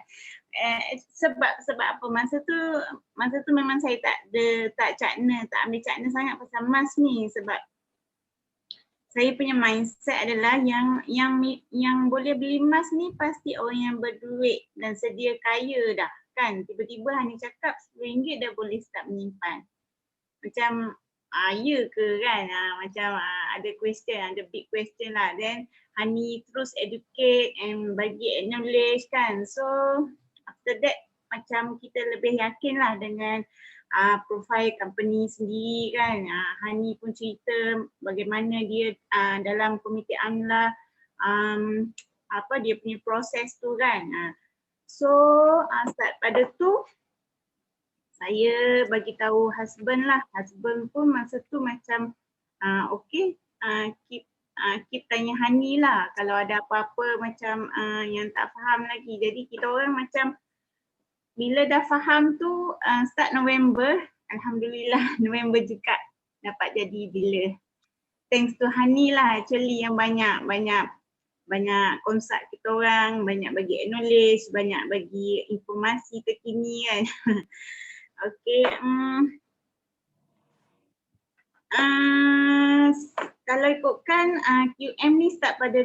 Sebab apa masa tu memang saya tak ambil cakna sangat pasal emas ni, sebab saya punya mindset adalah yang boleh beli emas ni pasti orang yang berduit dan sedia kaya dah kan. Tiba-tiba Hani cakap RM10 dah boleh start menyimpan. Macam ya ke kan, macam ada question, ada big question lah. Then Hani terus educate and bagi knowledge kan. So after that macam kita lebih yakin lah dengan profile company sendiri kan. Hani pun cerita bagaimana dia dalam komite AMLA apa dia punya proses tu kan. So start pada tu saya bagi tahu husband lah. Husband pun masa tu macam okay, keep tanya Hani lah kalau ada apa-apa macam yang tak faham lagi. Jadi kita orang macam bila dah faham tu start November, Alhamdulillah November juga dapat jadi dealer. Thanks to Hani lah actually yang banyak konsult kita orang, banyak bagi knowledge, banyak bagi informasi terkini kan. Okay, kalau ikutkan QM ni start pada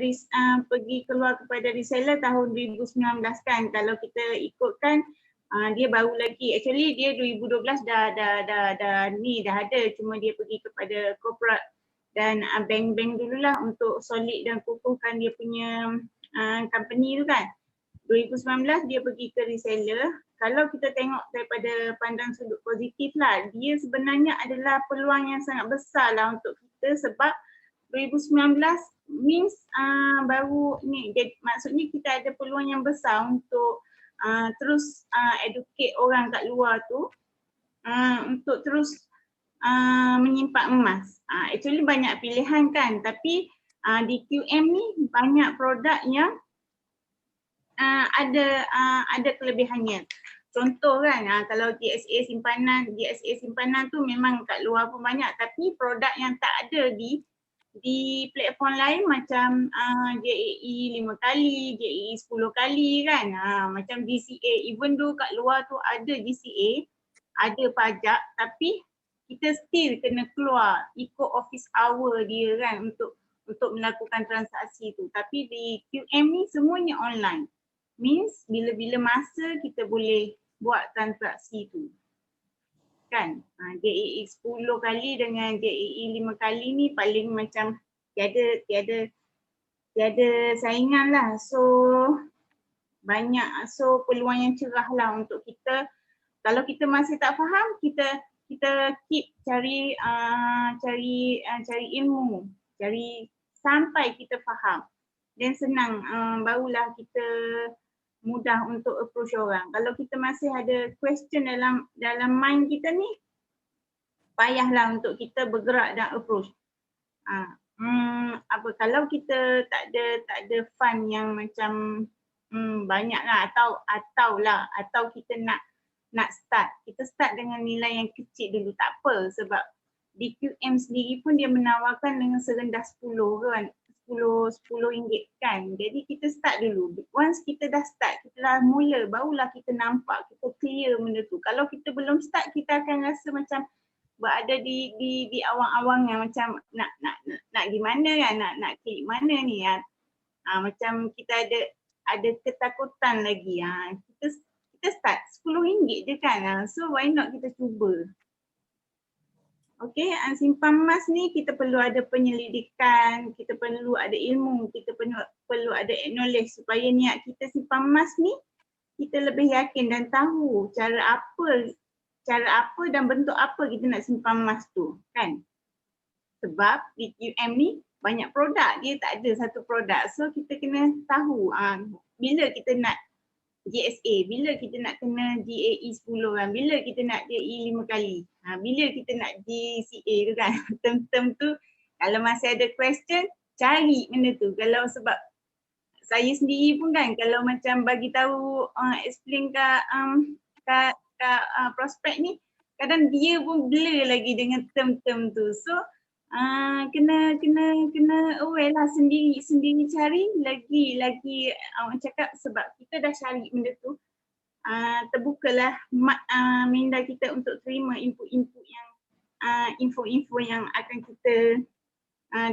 pergi keluar kepada reseller tahun 2019 kan. Kalau kita ikutkan dia baru lagi, actually dia 2012 dah ada, cuma dia pergi kepada corporate dan bank-bank dululah untuk solid dan kukuhkan dia punya company tu kan. 2019 dia pergi ke reseller. Kalau kita tengok daripada pandang sudut positif lah, dia sebenarnya adalah peluang yang sangat besar lah untuk kita, sebab 2019 means baru ni, maksudnya kita ada peluang yang besar untuk terus educate orang kat luar tu untuk terus menyimpan emas. Actually banyak pilihan kan, tapi di QM ni banyak produk yang ada kelebihannya. Contoh kan, kalau DSA simpanan tu memang kat luar pun banyak, tapi produk yang tak ada di platform lain macam JAE 5 kali, JAE 10 kali kan, macam DCA, even though kat luar tu ada DCA, ada pajak, tapi kita still kena keluar ikut office hour dia kan untuk melakukan transaksi tu. Tapi di QM ni semuanya online. Means bila-bila masa kita boleh buat transaksi tu. Kan? JAE 10 kali dengan JAE 5 kali ni paling macam tiada saingan lah. So peluang yang cerah lah untuk kita. Kalau kita masih tak faham, kita keep cari ilmu, cari sampai kita faham. Dan senang, barulah kita mudah untuk approach orang. Kalau kita masih ada question dalam mind kita ni, payahlah untuk kita bergerak dan approach. Kalau kita tak ada fund yang macam banyak lah, atau kita nak start, kita start dengan nilai yang kecil dulu, tak apa, sebab di QM sendiri pun dia menawarkan dengan serendah 10 kan, RM10 kan. Jadi kita start dulu. Once kita dah start, kita dah mula, barulah kita nampak, kita clear benda tu. Kalau kita belum start, kita akan rasa macam berada di awang-awang yang macam nak gimana kan, nak klik mana ni kan. Macam kita ada ketakutan lagi. Kita start RM10 je kan. So why not kita cuba. Okay, simpan emas ni kita perlu ada penyelidikan, kita perlu ada ilmu, kita perlu ada knowledge supaya niat kita simpan emas ni kita lebih yakin dan tahu cara apa dan bentuk apa kita nak simpan emas tu kan. Sebab di QM ni banyak produk, dia tak ada satu produk. So kita kena tahu bila kita nak GSA, bila kita nak kena GAE 10 orang, bila kita nak GAE 5 kali, bila kita nak GCA tu kan. Term-term tu kalau masih ada question, cari benda tu. Kalau sebab saya sendiri pun kan, kalau macam bagi tahu, explain kat prospek ni, kadang dia pun blur lagi dengan term-term tu. So kena aware lah, sendiri cari lagi orang cakap, sebab kita dah cari benda tu, terbukalah minda kita untuk terima input-input yang info-info yang akan kita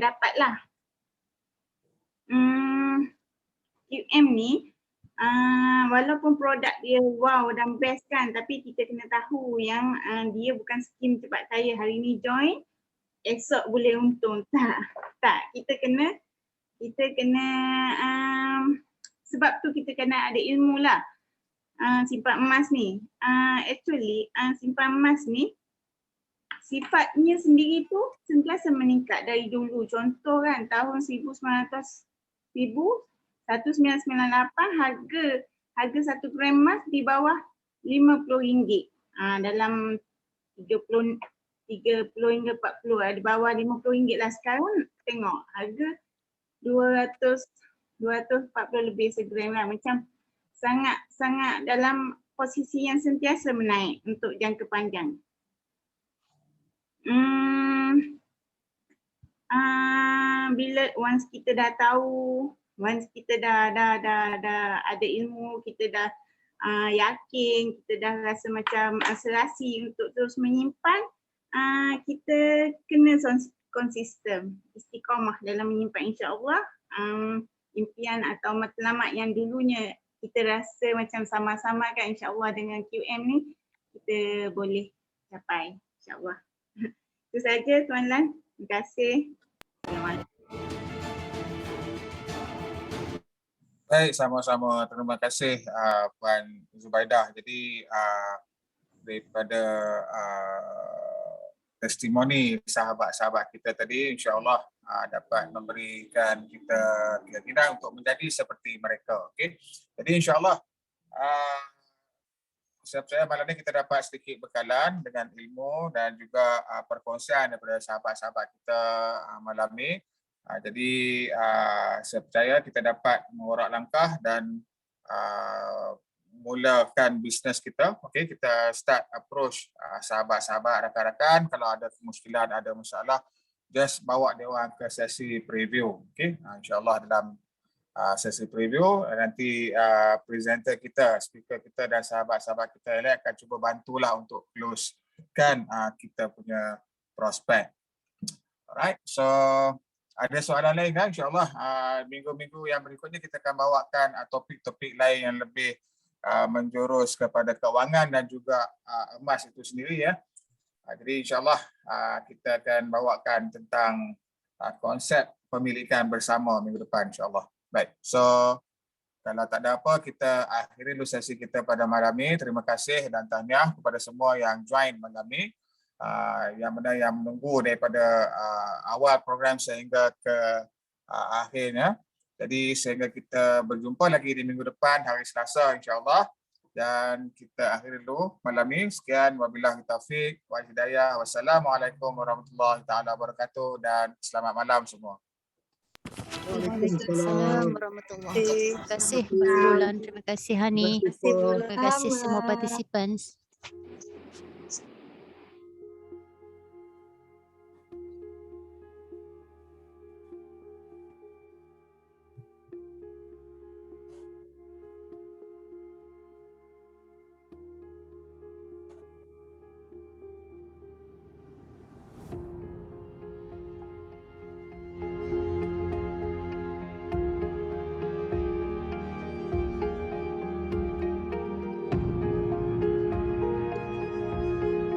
dapat lah. QM ni walaupun produk dia wow dan best kan, tapi kita kena tahu yang dia bukan skim cepat kaya, hari ni join esok boleh untung. Tak, kita kena sebab tu kita kena ada ilmu lah. Simpan emas ni actually simpan emas ni sifatnya sendiri tu sentiasa meningkat dari dulu. Contoh kan, tahun 1998 harga 1 gram emas di bawah RM50. Dalam 30 hingga 40, di bawah RM50 lah. Sekarang tengok harga 240 lebih segram lah. Macam sangat dalam posisi yang sentiasa menaik untuk jangka panjang. Bila once kita dah tahu, once kita dah ada ilmu, kita dah yakin, kita dah rasa macam serasi untuk terus menyimpan, kita kena konsisten, istiqamah dalam menyimpan, insya-Allah impian atau matlamat yang dulunya kita rasa macam sama-sama kan, insya-Allah dengan QM ni kita boleh capai, insya-Allah. Itu saja Tuan Lan. Terima kasih. Assalamualaikum. Baik, sama-sama. Terima kasih Puan Zubaidah. Jadi daripada testimoni sahabat-sahabat kita tadi, insya-Allah dapat memberikan kita keyakinan untuk menjadi seperti mereka. Okey. Jadi insya-Allah saya malam ni kita dapat sedikit bekalan dengan ilmu dan juga perkongsian daripada sahabat-sahabat kita malam ni. Jadi saya percaya kita dapat mengorak langkah dan mulakan bisnes kita. Okey, kita start approach sahabat-sahabat, rakan-rakan. Kalau ada kemuskilan, ada masalah, just bawa dia orang ke sesi preview. Okey, insya-Allah dalam sesi preview nanti presenter kita, speaker kita dan sahabat-sahabat kita yang lain akan cuba bantulah untuk close kan kita punya prospek. Alright, so ada soalan lain kan, insya-Allah minggu-minggu yang berikutnya kita akan bawakan topik-topik lain yang lebih menjurus kepada kewangan dan juga emas itu sendiri ya. Jadi insya-Allah kita akan bawakan tentang konsep pemilikan bersama minggu depan, insya-Allah. Baik, so kalau tak ada apa, kita akhiri dulu sesi kita pada malam ni. Terima kasih dan tahniah kepada semua yang join malam ni, yang menunggu daripada awal program sehingga ke akhirnya. Jadi sehingga kita berjumpa lagi di minggu depan hari Selasa, insya-Allah. Dan kita akhiri dulu malam ni. Sekian, wabillahi taufiq wal hidayah. Wassalamualaikum warahmatullahi taala wabarakatuh dan selamat malam semua. Waalaikumsalam warahmatullahi wabarakatuh. Terima kasih Bulan, terima kasih Hani, terima kasih semua participants.